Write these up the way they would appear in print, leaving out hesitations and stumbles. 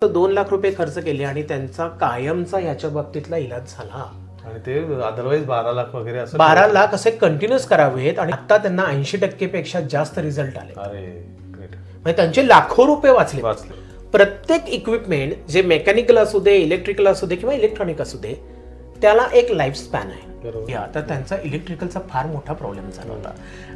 तर 2 लाख रुपये खर्च केले आणि त्यांचा कायमचा याच्या बाबतीतला इलाज झाला. आणि ते अदरवाईज 12 लाख वगैरे असं 12 लाख असे कंटिन्यूस करावेत आणि आता त्यांना 80% पेक्षा जास्त रिझल्ट आले. अरे ग्रेट. म्हणजे त्यांचे लाखो रुपये वाचले. वाचले. प्रत्येक इक्विपमेंट जे मेकॅनिकल असू दे, इलेक्ट्रिकल असू दे किंवा इलेक्ट्रॉनिक असू दे, त्याला एक लाईफ स्पॅन आहे. या तर त्यांचा इलेक्ट्रिकलचा फार मोठा प्रॉब्लेम झाला होता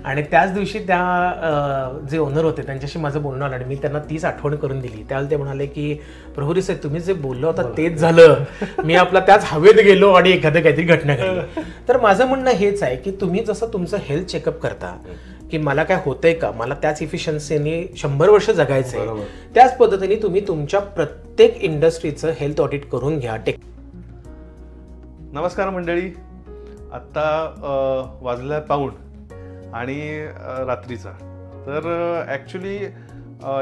आणि त्याच दिवशी त्या जे ओनर होते त्यांच्याशी माझं बोलणं आलं आणि मी त्यांना तीच आठवण करून दिली. त्यावेळेला ते म्हणाले की प्रभुरी साहेब तुम्ही जे बोललो होता तेच झालं. मी आपला त्याच हवेत गेलो आणि एखादं काहीतरी घटना घडली. तर माझं म्हणणं हेच आहे की तुम्ही जसं तुमचं हेल्थ चेकअप करता की मला काय होतंय का, मला त्याच इफिशियन्सीने 100 वर्ष जगायचंय, त्याच पद्धतीने तुम्ही तुमच्या प्रत्येक इंडस्ट्रीचं हेल्थ ऑडिट करून घ्या. नमस्कार मंडळी. आत्ता वाजला पाऊण आणि रात्रीचा. तर ॲक्च्युली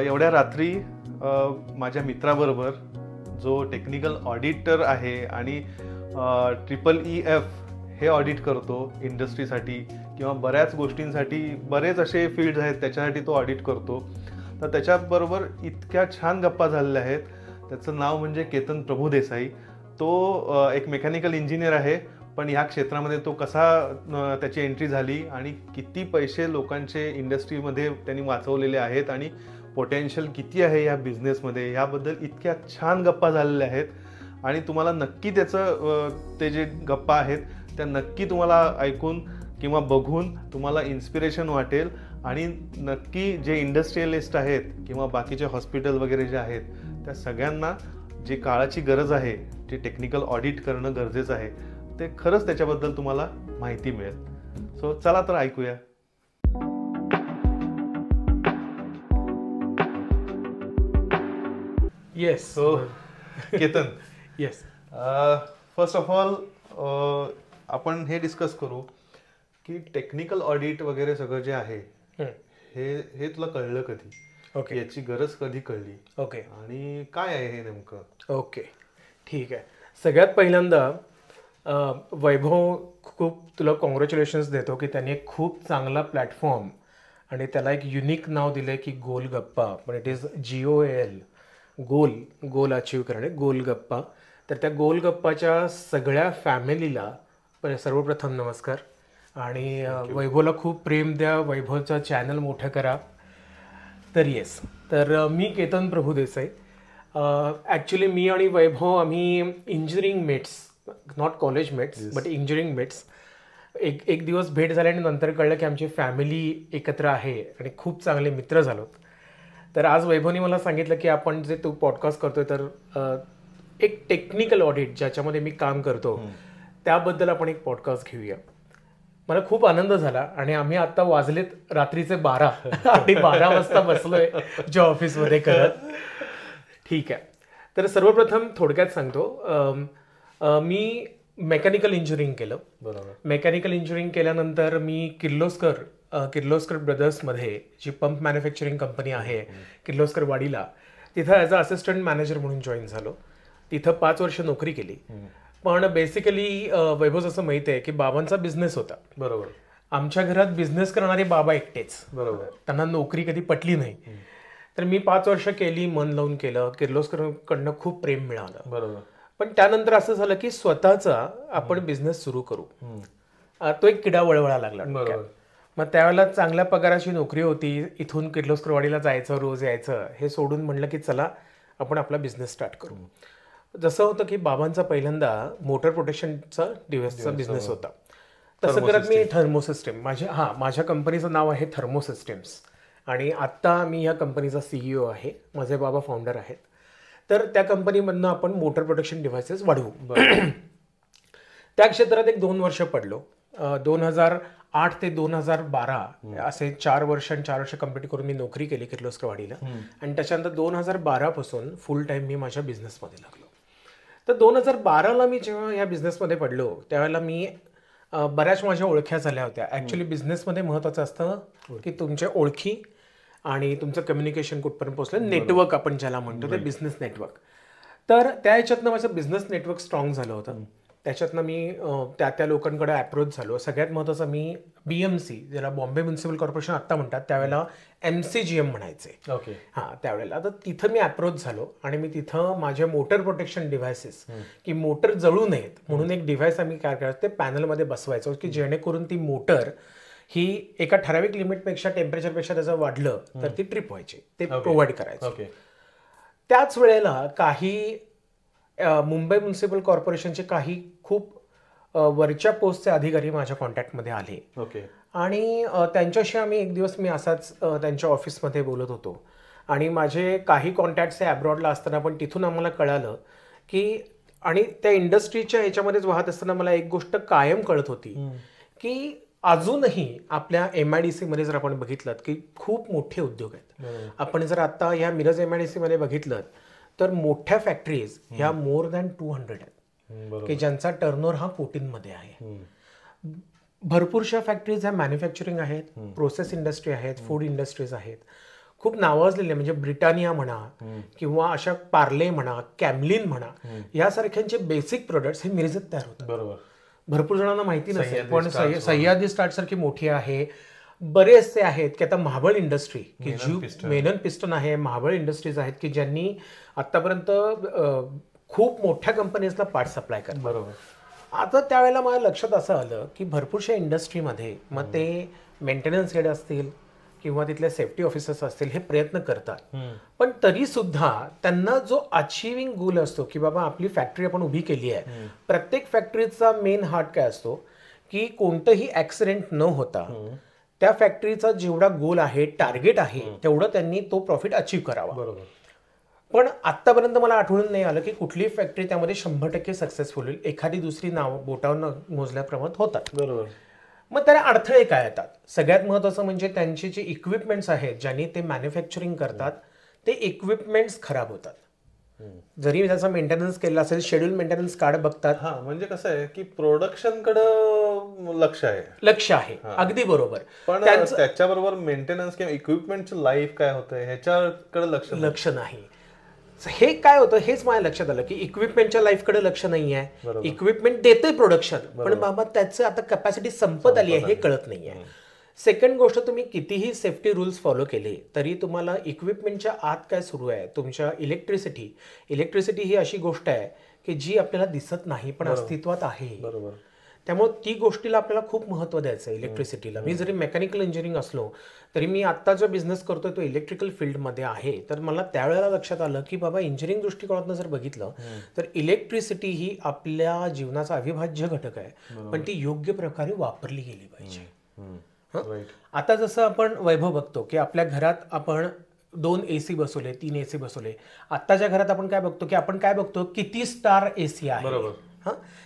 एवढ्या रात्री माझ्या मित्राबरोबर जो टेक्निकल ऑडिटर आहे आणि EEF हे ऑडिट करतो इंडस्ट्रीसाठी किंवा बऱ्याच गोष्टींसाठी, बरेच असे फील्ड्स आहेत त्याच्यासाठी तो ऑडिट करतो. तर त्याच्याबरोबर इतक्या छान गप्पा झालेल्या आहेत. त्याचं नाव म्हणजे केतन प्रभुदेसाई. तो एक मेकॅनिकल इंजिनियर आहे, पण ह्या क्षेत्रामध्ये तो कसा त्याची एंट्री झाली आणि किती पैसे लोकांचे इंडस्ट्रीमध्ये त्यांनी वाचवलेले आहेत आणि पोटेन्शियल किती आहे या बिझनेसमध्ये, ह्याबद्दल इतक्या छान गप्पा झालेल्या आहेत. आणि तुम्हाला नक्की त्याचं ते जे गप्पा आहेत त्या नक्की तुम्हाला ऐकून किंवा बघून तुम्हाला इन्स्पिरेशन वाटेल. आणि नक्की जे इंडस्ट्रियलिस्ट आहेत किंवा बाकीचे हॉस्पिटल वगैरे जे आहेत त्या सगळ्यांना जी काळाची गरज आहे, जे टेक्निकल ऑडिट करणं गरजेचं आहे, ते खरंच त्याच्याबद्दल तुम्हाला माहिती मिळेल. सो चला तर ऐकूया. Yes. So Ketan, yes, first of all आपण हे डिस्कस करू की टेक्निकल ऑडिट वगैरे सगळं जे आहे हे तुला कळलं कधी? ओके. याची गरज कधी कळली? ओके. आणि काय आहे हे नेमकं? ओके, ठीक आहे. सगळ्यात पहिल्यांदा वैभव खूप तुला कॉंग्रॅच्युलेशन्स देतो की त्यांनी एक खूप चांगला प्लॅटफॉर्म आणि त्याला एक युनिक नाव दिलं आहे की गोलगप्पा. पण it is GOAL, goal achieve करणे, गोलगप्पा. तर त्या गोलगप्पाच्या सगळ्या फॅमिलीला सर्वप्रथम नमस्कार. आणि वैभवला खूप प्रेम द्या, वैभवचा चॅनल मोठं करा. तर येस, तर मी केतन प्रभुदेसाई. ॲक्च्युली मी आणि वैभव आम्ही engineering mates, not college mates but engineering mates. एक दिवस भेट झाली आणि नंतर कळलं की आमची फॅमिली एकत्र आहे आणि खूप चांगले मित्र झालोत. तर आज वैभवने मला सांगितलं की आपण जे तू पॉडकास्ट करतोय तर एक टेक्निकल ऑडिट ज्याच्यामध्ये मी काम करतो त्याबद्दल आपण एक पॉडकास्ट घेऊया. मला खूप आनंद झाला आणि आम्ही आता वाजलेत रात्रीचे 12 आणि 12 वाजता बसलोय ज्या ऑफिसमध्ये करत. ठीक आहे. तर सर्वप्रथम थोडक्यात सांगतो, मी मेकॅनिकल इंजिनिअरिंग केलं. बरोबर. मेकॅनिकल इंजिनिअरिंग केल्यानंतर मी Kirloskar ब्रदर्समध्ये G pump manufacturing company आहे किर्लोस्कर वाडीला, तिथं ॲज अ असिस्टंट मॅनेजर म्हणून जॉईन झालो. तिथं 5 वर्ष नोकरी केली. पण बेसिकली वैभव असं माहिती आहे की बाबांचा बिझनेस होता. बरोबर. आमच्या घरात बिझनेस करणारे बाबा एकटेच. बरोबर. त्यांना नोकरी कधी पटली नाही. तर मी 5 वर्ष केली, मन लावून केलं. किर्लोस्करकडनं खूप प्रेम मिळालं. बरोबर. पण त्यानंतर असं झालं की स्वतःचा आपण बिझनेस सुरू करू. तो एक किडा वळवळा लागला. मग त्यावेळेला चांगल्या पगाराची नोकरी होती. इथून किर्लोस्करवाडीला जायचं, रोज यायचं, हे सोडून म्हणलं की चला आपण आपला बिझनेस स्टार्ट करू. जसं होतं की बाबांचा पहिल्यांदा मोटर प्रोटेक्शनचा डिव्हाइसचा बिझनेस होता. तसं करत मी थर्मोसिस्टम, माझ्या कंपनीचं नाव आहे थर्मोसिस्टम्स आणि आत्ता मी या कंपनीचा CEO आहे. माझे बाबा फाउंडर आहेत. तर त्या कंपनीमधनं आपण मोटर प्रोटेक्शन डिव्हाइसेस वाढवू. त्या क्षेत्रात एक 2 वर्ष पडलो. 2008 ते 2012 असे 4 वर्ष कंप्लीट करून मी नोकरी केली किर्लोस्करवाडीला. आणि त्याच्यानंतर 2012 पासून फुल टाइम मी माझ्या बिझनेसमध्ये लागलो. तर 2012ला मी जेव्हा या बिझनेसमध्ये पडलो त्यावेळेला मी बऱ्याच माझ्या ओळख्या झाल्या होत्या. ॲक्च्युली बिझनेसमध्ये महत्त्वाचं असतं की तुमच्या ओळखी आणि तुमचं कम्युनिकेशन कुठपर्यंत पोहोचलं, नेटवर्क आपण ज्याला म्हणतो ते बिझनेस नेटवर्क. तर त्या ह्याच्यातनं माझं बिझनेस नेटवर्क स्ट्रॉंग झालं होतं. त्याच्यातनं मी त्या लोकांकडे अप्रोच झालो. सगळ्यात महत्त्वाचं मी BMC, ज्याला बॉम्बे म्युनिसिपल कॉर्पोरेशन आत्ता म्हणतात, त्यावेळेला MCGM म्हणायचे. ओके. हां, त्यावेळेला तर तिथं मी अप्रोच झालो आणि मी तिथं माझे मोटर प्रोटेक्शन डिव्हायसेस, की मोटर जळू नयेत म्हणून एक डिव्हाइस आम्ही काय करायचो, ते पॅनलमध्ये बसवायचो की जेणेकरून ती मोटर ही एका ठराविक लिमिटपेक्षा, टेम्परेचरपेक्षा त्याचं वाढलं तर ती ट्रिप व्हायची, ते प्रोव्हाइड करायचं. त्याच वेळेला काही मुंबई म्युनिसिपल कॉर्पोरेशनचे काही खूप वरच्या पोस्टचे अधिकारी माझ्या कॉन्टॅक्टमध्ये आले. ओके. आणि त्यांच्याशी आम्ही एक दिवस मी असाच त्यांच्या ऑफिसमध्ये बोलत होतो आणि माझे काही कॉन्टॅक्ट्स हे ॲब्रॉडला असताना पण तिथून आम्हाला कळालं की, आणि त्या इंडस्ट्रीच्या ह्याच्यामध्येच वाहत असताना मला एक गोष्ट कायम कळत होती की अजूनही आपल्या MIDC मध्ये जर आपण बघितलं की खूप मोठे उद्योग आहेत. आपण जर आता ह्या मिरज MIDC मध्ये बघितलं तर मोठ्या फॅक्टरीज ह्या मोर दॅन 200 आहेत की ज्यांचा टर्नओव्हर हा कोटींमध्ये आहे. भरपूरशा फॅक्टरीज ह्या मॅन्युफॅक्चरिंग आहेत, प्रोसेस इंडस्ट्री आहेत, फूड इंडस्ट्रीज आहेत, खूप नावाजलेले, म्हणजे ब्रिटानिया म्हणा किंवा अशा पार्ले म्हणा, कॅमलिन म्हणा, यासारख्यांचे बेसिक प्रोडक्ट्स हे मिरजेत तयार होतात. बरोबर. भरपूर जणांना माहिती नसेल पण सह्याद्री स्टार्ट सारखी मोठी आहे. बरेचसे आहेत की आता महाबळ इंडस्ट्री, की जी मेनन पिस्टन आहे, महाबळ इंडस्ट्रीज आहेत की ज्यांनी आतापर्यंत खूप मोठ्या कंपनीजला पार्ट सप्लाय करतात. बरोबर. आता त्यावेळेला माझ्या लक्षात असं आलं की भरपूरशा इंडस्ट्रीमध्ये मग ते मेंटेनन्स हेड असतील किंवा तिथले सेफ्टी ऑफिसर्स असतील हे प्रयत्न करतात, पण तरी सुद्धा त्यांना जो अचिव्हिंग गोल असतो की बाबा आपली फॅक्टरी आपण उभी केली आहे, प्रत्येक फॅक्टरीचा मेन हार्ट काय असतो की कोणतंही ऍक्सिडेंट न होता त्या फॅक्टरीचा जेवढा गोल आहे, टार्गेट आहे, तेवढं त्यांनी तो प्रॉफिट अचीव्ह करावा. बरोबर. पण आतापर्यंत मला आठवून नाही आलं की कुठली फॅक्टरी त्यामध्ये 100% सक्सेसफुल होईल. एखादी दुसरी नाव बोटावर मोजल्याप्रमाणे होतात. बरोबर. मग त्याला अडथळे काय येतात? सगळ्यात महत्त्वाचं म्हणजे त्यांचे जे इक्विपमेंट्स आहेत ज्यांनी ते मॅन्युफॅक्चरिंग करतात ते इक्विपमेंट्स खराब होतात. जरी त्याचा मेंटेनन्स केला असेल, शेड्यूल मेंटेनन्स कार्ड बघतात. हा, म्हणजे कसं आहे की प्रोडक्शन कडे लक्ष आहे. अगदी बरोबर. पण त्याच्याबरोबर मेंटेनन्स किंवा इक्विपमेंटचं लाईफ काय होतं ह्याच्याकडे लक्ष नाही. हे काय होतं हेच माझ्या लक्षात आलं की इक्विपमेंटच्या लाईफकडे लक्ष नाही आहे. इक्विपमेंट देते प्रोडक्शन, पण बाबा त्याचं आता कॅपॅसिटी संपत आली आहे हे कळत नाही आहे. सेकंड गोष्ट, तुम्ही कितीही सेफ्टी रूल्स फॉलो केले तरी तुम्हाला इक्विपमेंटच्या आत काय सुरू आहे, तुमच्या इलेक्ट्रिसिटी ही अशी गोष्ट आहे की जी आपल्याला दिसत नाही पण अस्तित्वात आहे. बरोबर. त्यामुळे ती गोष्टीला आपल्याला खूप महत्त्व द्यायचं आहे, इलेक्ट्रिसिटीला. मी जरी मेकॅनिकल इंजिनिअरिंग असलो तरी मी आत्ता जो बिझनेस करतोय तो इलेक्ट्रिकल फील्डमध्ये आहे, तर मला त्यावेळेला लक्षात आलं की बाबा इंजिनिअरिंग दृष्टिकोनातून जर बघितलं तर इलेक्ट्रिसिटी ही आपल्या जीवनाचा अविभाज्य घटक आहे, पण ती योग्य प्रकारे वापरली गेली पाहिजे. आता जसं आपण वैभव बघतो की आपल्या घरात आपण 2 AC बसवले, 3 AC बसवले. आत्ताच्या घरात आपण काय बघतो की आपण काय बघतो, किती स्टार AC आहे.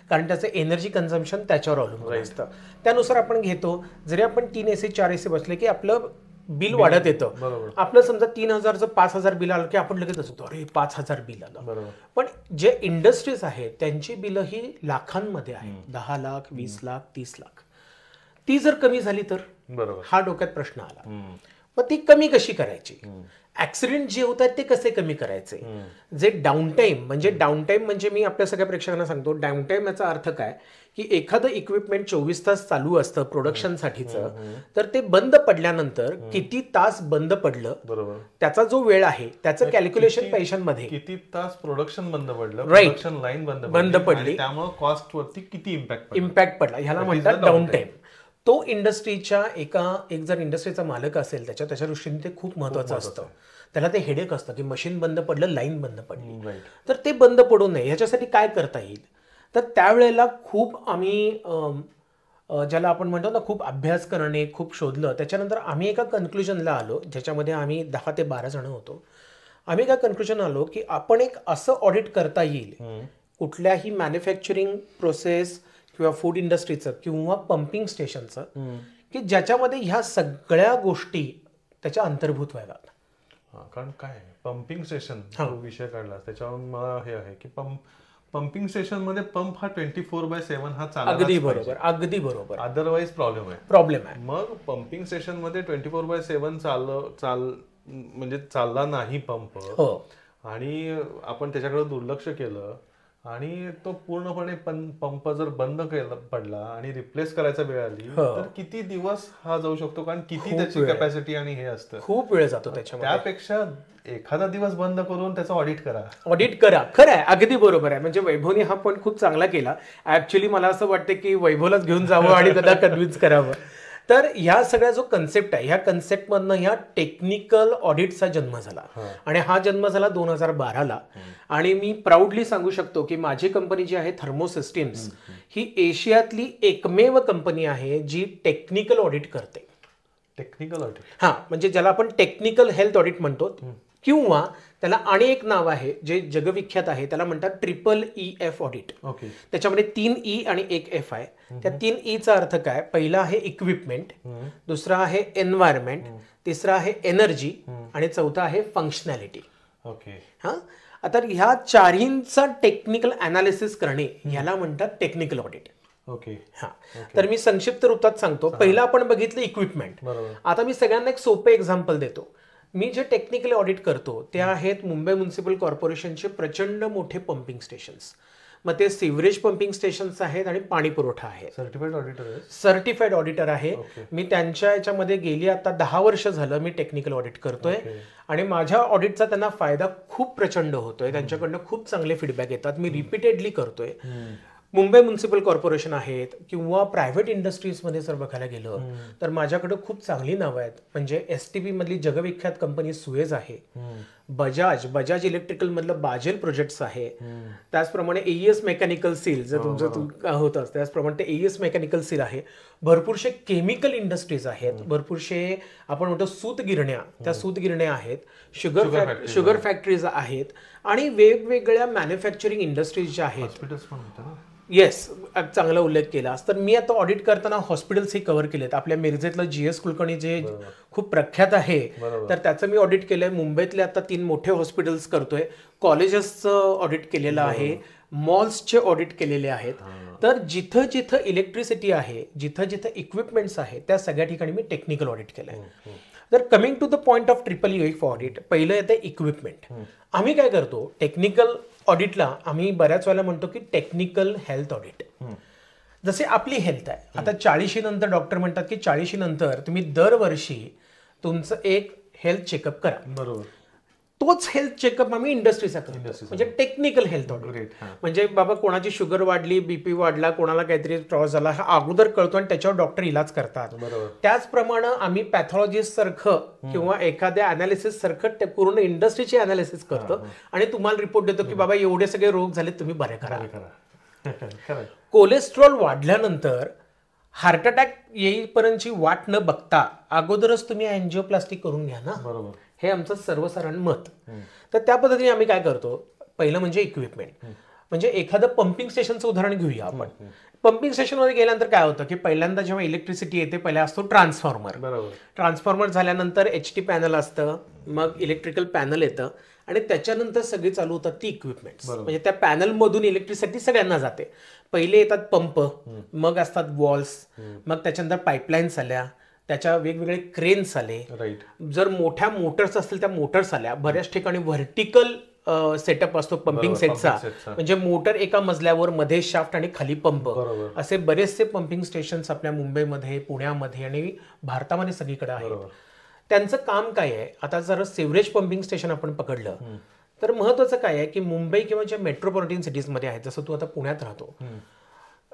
कारण त्याचं एनर्जी कन्झम्पशन त्याच्यावर अवलंबून असतं. त्यानुसार आपण घेतो. जरी आपण 3 AC 4 AC बसले की आपलं बिल वाढत येतं. आपलं समजा 3,000चं 5,000 बिल आलं की आपण लगेच असतो अरे 5,000 बिल आलं. पण जे इंडस्ट्रीज आहेत त्यांची बिलं ही लाखांमध्ये आहेत, 10 लाख, 20 लाख, 30 लाख. ती जर कमी झाली तर हा डोक्यात प्रश्न आला. मग ती कमी कशी करायची? ऍक्सिडेंट जे होत आहेत ते कसे कमी करायचे? जे डाऊनटाईम म्हणजे मी आपल्या सगळ्या प्रेक्षकांना सांगतो, डाऊनटाईम याचा अर्थ काय की एखादं इक्विपमेंट 24 तास चालू असतं प्रोडक्शनसाठीचं, तर ते बंद पडल्यानंतर किती तास बंद पडलं, त्याचा जो वेळ आहे त्याचं कॅल्क्युलेशन पैशांमध्ये, किती तास प्रोडक्शन बंद पडलं, प्रोडक्शन लाईन बंद पडली, त्यामुळे कॉस्ट वरती किती इम्पॅक्ट पडला, ह्याला म्हणतात डाऊनटाईम. तो इंडस्ट्रीच्या एक जर इंडस्ट्रीचा मालक असेल त्याच्या दृष्टीने ते खूप महत्वाचं असतं. त्याला ते हेडेक असतं की मशीन बंद पडलं, लाईन बंद पडली, तर ते बंद पडू नये ह्याच्यासाठी काय करता येईल. तर त्यावेळेला खूप आम्ही ज्याला आपण म्हणतो ना खूप अभ्यास करणे, खूप शोधलं. त्याच्यानंतर आम्ही एका कन्क्लुजनला आलो ज्याच्यामध्ये आम्ही 10 ते 12 जण होतो. आम्ही एका कन्क्लुजन आलो की आपण एक असं ऑडिट करता येईल कुठल्याही मॅन्युफॅक्चरिंग प्रोसेस किंवा फूड इंडस्ट्रीचं किंवा पंपिंग स्टेशनचं की ज्याच्यामध्ये ह्या सगळ्या गोष्टी त्याच्या अंतर्भूत व्हाव्यात. कारण काय पंपिंग स्टेशन विषय काढला त्याच्यावर मला हे आहे की पंपिंग स्टेशन मध्ये पंप हा 24/7 हा चालला. अगदी बरोबर. अदरवाईज प्रॉब्लेम आहे. मग पंपिंग स्टेशन मध्ये 24/7 म्हणजे चालला नाही पंप आणि आपण त्याच्याकडे दुर्लक्ष केलं आणि तो पूर्णपणे पंप जर बंद पडला आणि रिप्लेस करायचा वेळ आली तर किती दिवस हा जाऊ शकतो, कारण किती त्याची कॅपॅसिटी आणि हे असतं, खूप वेळ जातो त्याच्यामध्ये. त्यापेक्षा एखादा दिवस बंद करून त्याचं ऑडिट करा. खरं आहे, अगदी बरोबर आहे. म्हणजे वैभवने हा पण खूप चांगला केला. ऍक्च्युली मला असं वाटतं की वैभवलाच घेऊन जावं आणि त्याला कन्व्हिन्स करावं. तर ह्या सगळ्या जो कन्सेप्ट आहे, ह्या कन्सेप्टमधनं ह्या टेक्निकल ऑडिटचा जन्म झाला आणि हा जन्म झाला 2012ला. आणि मी प्राऊडली सांगू शकतो की माझी कंपनी जी आहे थर्मो सिस्टीम्स, ही एशियातली एकमेव कंपनी आहे जी टेक्निकल ऑडिट करते. टेक्निकल ऑडिट, हा, म्हणजे ज्याला आपण टेक्निकल हेल्थ ऑडिट म्हणतो, किंवा त्याला आणि एक नाव आहे जे जगविख्यात आहे, त्याला म्हणतात EEF ऑडिट. ओके. त्याच्यामध्ये 3 E आणि 1 F आहे. त्या 3 E चा अर्थ काय? पहिला आहे इक्विपमेंट, दुसरा आहे एन्व्हायरमेंट, तिसरा आहे एनर्जी आणि चौथा आहे फंक्शनॅलिटी. ओके. हा, आता ह्या चारहींचा टेक्निकल अनालिसिस करणे याला म्हणतात टेक्निकल ऑडिट. ओके. हा, तर मी संक्षिप्त रूपात सांगतो. पहिला आपण बघितलं इक्विपमेंट. आता मी सगळ्यांना एक सोपं एक्झाम्पल देतो. मी जे टेक्निकल ऑडिट करतो ते आहेत मुंबई म्युनिसिपल कॉर्पोरेशनचे प्रचंड मोठे पंपिंग स्टेशन्स. मग ते सिवरेज पंपिंग स्टेशन्स आहेत आणि पाणी पुरवठा आहे. सर्टिफाईड ऑडिटर आहे मी. त्यांच्या याच्यामध्ये गेली आता 10 वर्ष झालं मी टेक्निकल ऑडिट करतोय आणि माझ्या ऑडिटचा त्यांना फायदा खूप प्रचंड होतोय. त्यांच्याकडनं खूप चांगले फीडबॅक येतात. मी रिपीटेडली करतोय. मुंबई म्युनिसिपल कॉर्पोरेशन आहेत किंवा प्रायव्हेट इंडस्ट्रीजमध्ये जर बघायला गेलं तर माझ्याकडे खूप चांगली नावं आहेत. म्हणजे STP मधली जगविख्यात कंपनी सुएज आहे, बजाज इलेक्ट्रिकल मधलं बाजेल प्रोजेक्ट्स आहे, त्याचप्रमाणे AES मेकॅनिकल सील जर तुमचं होतं त्याचप्रमाणे ते AES मेकॅनिकल सील आहे. भरपूरशे केमिकल इंडस्ट्रीज आहेत, भरपूरशे आपण म्हणतो सूत गिरण्या, त्या सूत गिरण्या आहेत, शुगर फॅक्टरीज आहेत आणि वेगवेगळ्या मॅन्युफॅक्चरिंग इंडस्ट्रीज ज्या आहेत. येस, चांगला उल्लेख केलास. तर मी आता ऑडिट करताना हॉस्पिटल्स ही कव्हर केलेत. आपल्या मिरजेतलं GS कुलकर्णी जे खूप प्रख्यात आहे तर त्याचं मी ऑडिट केलंय. मुंबईतले आता 3 मोठे हॉस्पिटल्स करतोय. कॉलेजेसचं ऑडिट केलेलं आहे, मॉल्सचे ऑडिट केलेले आहेत. तर जिथं जिथं इलेक्ट्रिसिटी आहे, जिथं जिथं इक्विपमेंट्स आहेत, त्या सगळ्या ठिकाणी मी टेक्निकल ऑडिट केलंय. तर coming to the point of EEF audit, पहिलं येतं इक्विपमेंट. आम्ही काय करतो टेक्निकल ऑडिटला, आम्ही बऱ्याच वेळेला म्हणतो की टेक्निकल हेल्थ ऑडिट. जसे आपली हेल्थ आहे, आता 40 नंतर डॉक्टर म्हणतात की 40 नंतर तुम्ही दरवर्षी तुमचं एक हेल्थ चेकअप करा. बरोबर. तोच हेल्थ चेकअप आम्ही इंडस्ट्रीचा करतो, म्हणजे टेक्निकल हेल्थ ऑडिट. म्हणजे बाबा कोणाची शुगर वाढली, BP वाढला, कोणाला काहीतरी त्रास झाला, हा अगोदर कळतो आणि त्याच्यावर डॉक्टर इलाज करतात. त्याचप्रमाणे आम्ही पॅथॉलॉजिस्ट सारखं किंवा एखाद्या अनालिसिस सारखं पूर्ण इंडस्ट्रीची अनालिसिस करतो आणि तुम्हाला रिपोर्ट देतो की बाबा एवढे सगळे रोग झाले, तुम्ही बरे करा. कोलेस्ट्रॉल वाढल्यानंतर हार्ट अटॅक येईपर्यंतची वाट न बघता अगोदरच तुम्ही अँजिओप्लास्टी करून घ्या ना. बरोबर. हे आमचं सर्वसाधारण मत. तर त्या पद्धतीने आम्ही काय करतो, पहिलं म्हणजे इक्विपमेंट. म्हणजे एखादं पंपिंग स्टेशनचं उदाहरण घेऊया आपण. पंपिंग स्टेशनमध्ये गेल्यानंतर काय होतं की पहिल्यांदा जेव्हा इलेक्ट्रिसिटी येते, पहिला असतो ट्रान्सफॉर्मर. ट्रान्सफॉर्मर झाल्यानंतर HT पॅनल असतं, मग इलेक्ट्रिकल पॅनल येतं आणि त्याच्यानंतर सगळी चालू होतात ती इक्विपमेंट्स. म्हणजे त्या पॅनलमधून इलेक्ट्रिसिटी सगळ्यांना जाते. पहिले येतात पंप, मग असतात वॉल्स, मग त्याच्यानंतर पाईपलाईन्स आल्या, त्याच्या वेगवेगळे क्रेन्स आले. जर मोठ्या मोटर्स असतील त्या मोटर्स आल्या. बऱ्याच ठिकाणी व्हर्टिकल सेटअप असतो पंपिंग सेटचा, म्हणजे मोटर एका मजल्यावर, मध्ये शाफ्ट आणि खाली पंप. असे बरेचसे पंपिंग स्टेशन्स आपल्या मुंबईमध्ये, पुण्यामध्ये आणि भारतामध्ये सगळीकडे आहेत. त्यांचं काम काय आहे, आता जर सिवरेज पंपिंग स्टेशन आपण पकडलं तर महत्वाचं काय आहे की मुंबई किंवा ज्या मेट्रोपॉलिटन सिटीजमध्ये आहेत, जसं तू आता पुण्यात राहतो,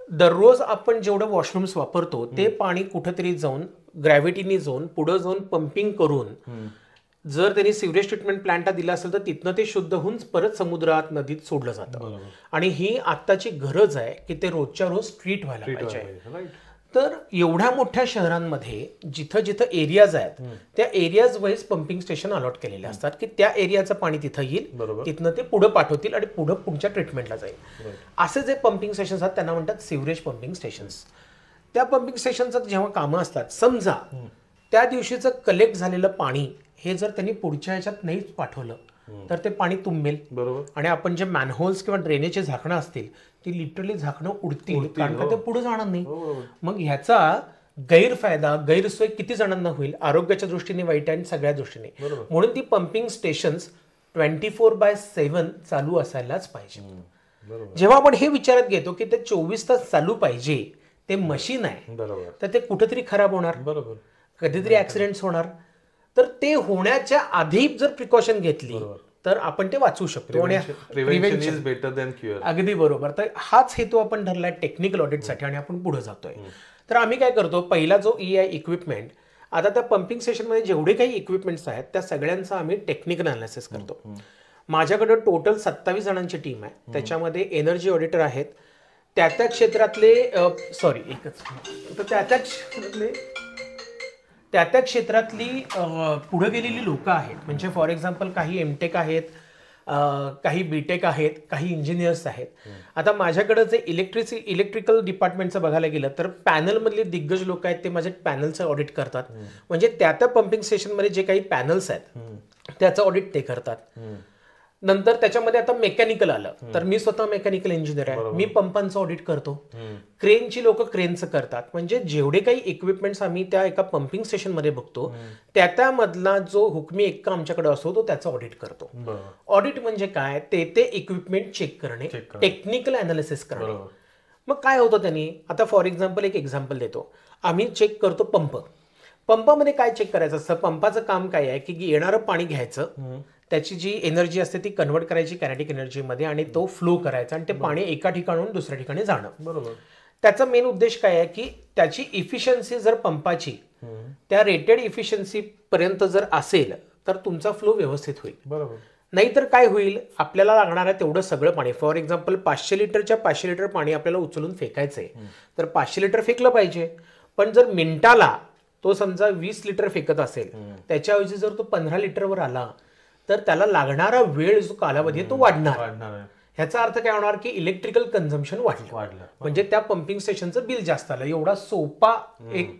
दररोज आपण जेवढं वॉशरूम्स वापरतो ते पाणी कुठेतरी जाऊन ग्रॅव्हिटीने जाऊन पुढे जाऊन पंपिंग करून जर त्यांनी सिवरेज ट्रीटमेंट प्लांटला दिला असेल तर तिथनं ते शुद्ध होऊन परत समुद्रात, नदीत सोडलं जातं. आणि ही आत्ताची गरज आहे की ते रोजच्या रोज ट्रीट व्हायला पाहिजे. तर एवढ्या मोठ्या शहरांमध्ये जिथं जिथं एरियाज आहेत त्या areas wise pumping station allot केलेले असतात की त्या एरियाचं पाणी तिथं येईल, तिथनं ते पुढे पाठवतील आणि पुढच्या ट्रीटमेंटला जाईल. असे जे पंपिंग स्टेशन्स आहेत त्यांना म्हणतात सिवरेज पंपिंग स्टेशन्स. त्या पंपिंग स्टेशनचं जेव्हा कामं असतात, समजा त्या दिवशीचं कलेक्ट झालेलं पाणी हे जर त्यांनी पुढच्या ह्याच्यात नाहीच पाठवलं तर ते पाणी तुंबेल. बरोबर. आणि आपण जे मॅनहोल्स किंवा ड्रेनेजचे झाकणं असतील ती लिटरली झाकणं उडतील, कारण का ते पुढे जाणार नाही. मग ह्याचा गैरफायदा, गैरसोय किती जणांना होईल, आरोग्याच्या दृष्टीने वाईट आणि सगळ्या दृष्टीने. म्हणून ती पंपिंग स्टेशन्स 24/7 चालू असायलाच पाहिजे. जेव्हा आपण हे विचारात घेतो की ते 24 तास चालू पाहिजे, ते मशीन आहे, बरोबर. तर ते कुठेतरी खराब होणार, बरोबर. कधीतरी ऍक्सिडेंट्स होणार. तर ते होण्याच्या आधी जर प्रिकॉशन घेतली तर आपण ते वाचवू शकतो. आणि prevention is better than cure. अगदी बरोबर. तर हाच हेतू आपण धरलाय टेक्निकल ऑडिटसाठी आणि आपण पुढे जातोय. तर आम्ही काय करतो, पहिला जो EI इक्विपमेंट, आता त्या पंपिंग स्टेशनमध्ये जेवढे काही इक्विपमेंट्स आहेत त्या सगळ्यांचा आम्ही टेक्निकल अनालिसिस करतो. माझ्याकडे टोटल 27 जणांची टीम आहे. त्याच्यामध्ये एनर्जी ऑडिटर आहेत, त्या क्षेत्रातले त्या क्षेत्रातली पुढे गेलेली लोक आहेत. म्हणजे फॉर एक्झाम्पल काही एमटेक आहेत, काही बीटेक आहेत, काही इंजिनियर्स आहेत. आता माझ्याकडे जे इलेक्ट्रिकल डिपार्टमेंटचं बघायला गेलं तर पॅनलमधले दिग्गज लोक आहेत, ते माझे पॅनलचं ऑडिट करतात. म्हणजे त्या पंपिंग स्टेशनमध्ये जे काही पॅनल्स आहेत त्याचं ऑडिट ते करतात. नंतर त्याच्यामध्ये आता मेकॅनिकल आलं तर मी स्वतः मेकॅनिकल इंजिनियर आहे, मी पंपांचं ऑडिट करतो. क्रेनची लोक क्रेनचं करतात. म्हणजे जेवढे काही इक्विपमेंट्स आम्ही त्या एका पंपिंग स्टेशनमध्ये बघतो त्यामधला जो हुकमी एक्का आमच्याकडे असतो तो त्याचं ऑडिट करतो. ऑडिट म्हणजे काय, ते इक्विपमेंट चेक करणे, टेक्निकल अनालिसिस करणे. मग काय होतं त्यांनी, आता फॉर एक्झाम्पल एक एक्झाम्पल देतो. आम्ही चेक करतो पंपामध्ये काय चेक करायचं असतं. पंपाचं काम काय आहे की येणारं पाणी घ्यायचं, त्याची जी एनर्जी असते ती कन्वर्ट करायची कायनेटिक एनर्जीमध्ये आणि तो फ्लो करायचा आणि ते पाणी एका ठिकाणाहून दुसऱ्या ठिकाणी जाणं. बरोबर. त्याचा मेन उद्देश काय आहे की त्याची इफिशियन्सी जर पंपाची त्या रेटेड इफिशियन्सी पर्यंत जर असेल तर तुमचा फ्लो व्यवस्थित होईल. बरोबर. नाहीतर काय होईल, आपल्याला लागणारं तेवढं सगळं पाणी, फॉर एक्झाम्पल 500 लिटरच्या 500 लिटर पाणी आपल्याला उचलून फेकायचंय तर 500 लिटर फेकलं पाहिजे. पण जर मिनिटाला तो समजा 20 लिटर फेकत असेल, त्याच्याऐवजी जर तो 15 लिटरवर आला तर त्याला लागणारा वेळ जो कालावधी आहे तो वाढणार. ह्याचा अर्थ काय होणार की इलेक्ट्रिकल कन्झम्पशन वाढलं, म्हणजे त्या पंपिंग स्टेशनचं बिल जास्त आलं. एवढा सोपा एक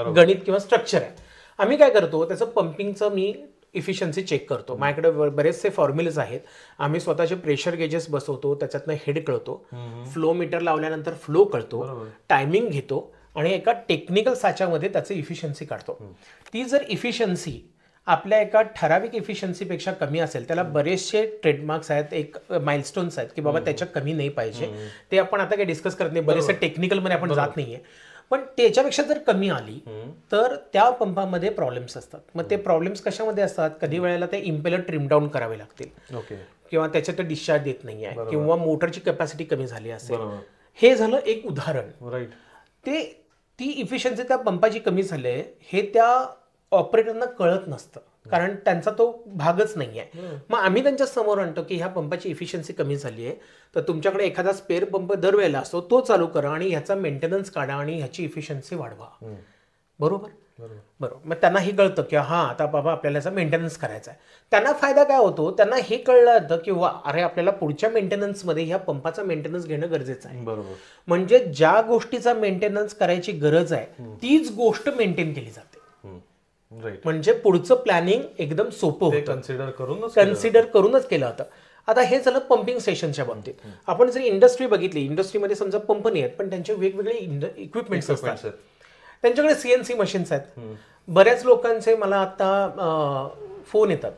गणित किंवा स्ट्रक्चर आहे. आम्ही काय करतो, त्याचं पंपिंगचं मी इफिशियन्सी चेक करतो. माझ्याकडे बरेचसे फॉर्म्युलेज आहेत. आम्ही स्वतःचे प्रेशर गेजेस बसवतो, त्याच्यातनं हेड कळतो, फ्लो मीटर लावल्यानंतर फ्लो कळतो, टायमिंग घेतो आणि एका टेक्निकल साच्यामध्ये त्याचं इफिशियन्सी काढतो. ती जर इफिशियन्सी आपल्या एका ठराविक इफिशियन्सीपेक्षा कमी असेल, त्याला बरेचसे ट्रेडमार्क्स आहेत, एक माइलस्टोन्स आहेत की बाबा त्याच्या कमी नाही पाहिजे. ते आपण आता काही डिस्कस करत नाही, बरेचसे टेक्निकलमध्ये आपण जात नाहीये. पण त्याच्यापेक्षा जर कमी आली तर त्या पंपामध्ये प्रॉब्लेम्स असतात. मग ते प्रॉब्लेम्स कशामध्ये असतात, कधी वेळेला ते इम्पेलर ट्रिम डाऊन करावे लागतील किंवा त्याच्यात डिस्चार्ज देत नाहीये किंवा मोटरची कॅपॅसिटी कमी झाली असेल. हे झालं एक उदाहरण. ती इफिशियन्सी त्या पंपाची कमी झाली आहे हे त्या ऑपरेटरना कळत नसतं, कारण त्यांचा तो भागच नाही आहे. मग आम्ही त्यांच्या समोर आणतो की ह्या पंपाची इफिशियन्सी कमी झाली आहे, तर तुमच्याकडे एखादा स्पेअर पंप दरवेळेला असतो तो चालू करा आणि ह्याचा मेंटेनन्स काढा आणि ह्याची इफिशियन्सी वाढवा. बरोबर. मग त्यांना हे कळतं की हा आता बाबा आपल्याला याचा मेंटेनन्स करायचा आहे. त्यांना फायदा काय होतो, त्यांना हे कळलं जातं की वा अरे आपल्याला पुढच्या मेंटेनन्समध्ये ह्या पंपाचा मेंटेनन्स घेणं गरजेचं आहे. बरोबर. म्हणजे ज्या गोष्टीचा मेंटेनन्स करायची गरज आहे तीच गोष्ट मेंटेन केली जाते. म्हणजे पुढचं प्लॅनिंग एकदम सोपं होतं, कन्सिडर करूनच केलं होतं. आता हे झालं पंपिंग स्टेशनच्या बाबतीत. आपण जर इंडस्ट्री बघितली, इंडस्ट्रीमध्ये समजा पंप नाही आहेत पण त्यांचे वेगवेगळे इक्विपमेंट्स असतात. त्यांच्याकडे CNC मशीन्स आहेत. बऱ्याच लोकांचे मला आता फोन येतात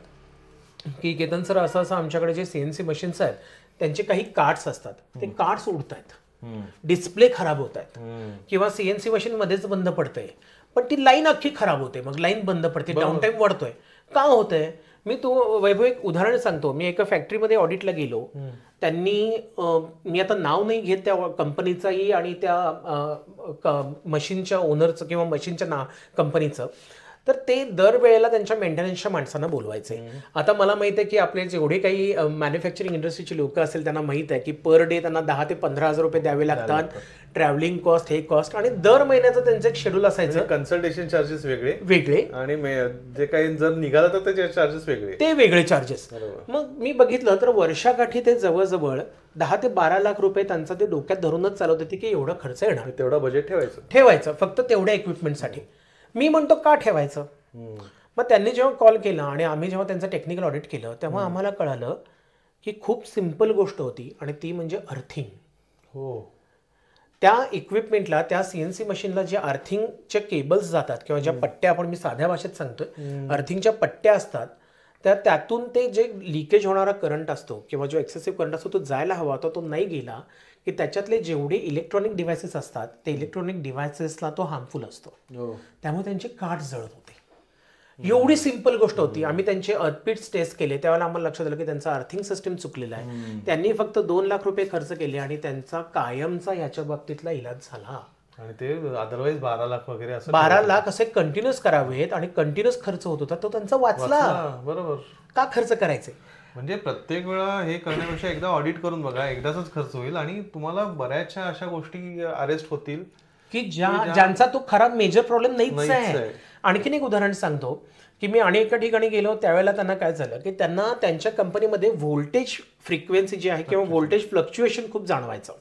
की केतन सर असं असं आमच्याकडे जे CNC मशीन्स आहेत त्यांचे काही कार्ड्स असतात, ते कार्ड्स उडत आहेत, डिस्प्ले खराब होत आहेत किंवा CNC मशीन मध्येच बंद पडतंय, पण ती लाईन अख्खी खराब होते, मग लाईन बंद पडते, डाऊन टाईम वाढतोय. का होतंय? वैभव एक उदाहरण सांगतो. मी एका फॅक्टरीमध्ये ऑडिटला गेलो. त्यांनी मी आता नाव नाही घेत त्या कंपनीचाही आणि त्या मशीनच्या ओनरचं किंवा मशीनच्या कंपनीचं, तर ते दरवेळेला त्यांच्या मेंटेनन्सच्या माणसांना बोलवायचे. आता मला माहित आहे की आपले जेवढे काही मॅन्युफॅक्चरिंग इंडस्ट्रीचे लोक असेल त्यांना माहित आहे की पर डे त्यांना 10 ते 15,000 रुपये द्यावे लागतात, ट्रॅव्हलिंग कॉस्ट, हे कॉस्ट, आणि दर महिन्याचं त्यांचं एक शेड्यूल असायचं. कन्सल्टेशन चार्जेस वेगळे आणि जे काही जर निघालं तर त्याचे चार्जेस ते वेगळे चार्जेस. मग मी बघितलं तर वर्षाकाठी ते जवळजवळ 10 ते 12 लाख रुपये त्यांचा ते डोक्यात धरूनच चालवत होते की एवढा खर्च येणार, तेवढा बजेट ठेवायचं फक्त तेवढ्या इक्विपमेंटसाठी. मी म्हणतो का ठेवायचं? मग त्यांनी जेव्हा कॉल केला आणि आम्ही जेव्हा त्यांचं टेक्निकल ऑडिट केलं तेव्हा आम्हाला कळालं की खूप सिंपल गोष्ट होती आणि ती म्हणजे अर्थिंग. त्या इक्विपमेंटला, त्या CNC मशीनला जे अर्थिंगच्या केबल्स जातात किंवा ज्या पट्ट्या, आपण मी साध्या भाषेत सांगतोय, अर्थिंगच्या पट्ट्या असतात, तर त्यातून ते जे लिकेज होणारा करंट असतो किंवा जो एक्सेसिव्ह करंट असतो तो जायला हवा होता, तो नाही गेला की त्याच्यातले जेवढे इलेक्ट्रॉनिक डिव्हायसेस असतात ते इलेक्ट्रॉनिक डिव्हायसेसला तो हार्मफुल असतो, त्यामुळे त्यांचे कार्ड जळत होते. एवढी सिंपल गोष्ट होती. आम्ही त्यांचे अर्थपीट्स टेस्ट केले, त्यावेळेला आम्हाला लक्षात आलं की त्यांचा अर्थिंग सिस्टम चुकलेला आहे. त्यांनी फक्त 2 लाख रुपये खर्च केले आणि त्यांचा कायमचा याच्या बाबतीतला इलाज झाला. आणि ते अदरवाईज 12 लाख वगैरे असं 12 लाख असे कंटिन्युअस करावेत आणि कंटिन्युअस खर्च होत होता, तो त्यांचा वाचला. बरोबर. का खर्च करायचे? म्हणजे प्रत्येक वेळा हे करण्यापेक्षा एकदा ऑडिट करून बघा, एकदाच खर्च होईल आणि तुम्हाला बऱ्याचशा अशा गोष्टी अरेस्ट होतील की ज्यांचा तो खराब मेजर प्रॉब्लेम नाहीच आहे. आणखीन एक उदाहरण सांगतो की मी आणि एका ठिकाणी गेलो, त्यावेळेला त्यांना काय झालं की त्यांना त्यांच्या कंपनीमध्ये व्होल्टेज फ्रिक्वेन्सी जी आहे किंवा व्होल्टेज फ्लक्च्युएशन खूप जाणवायचं.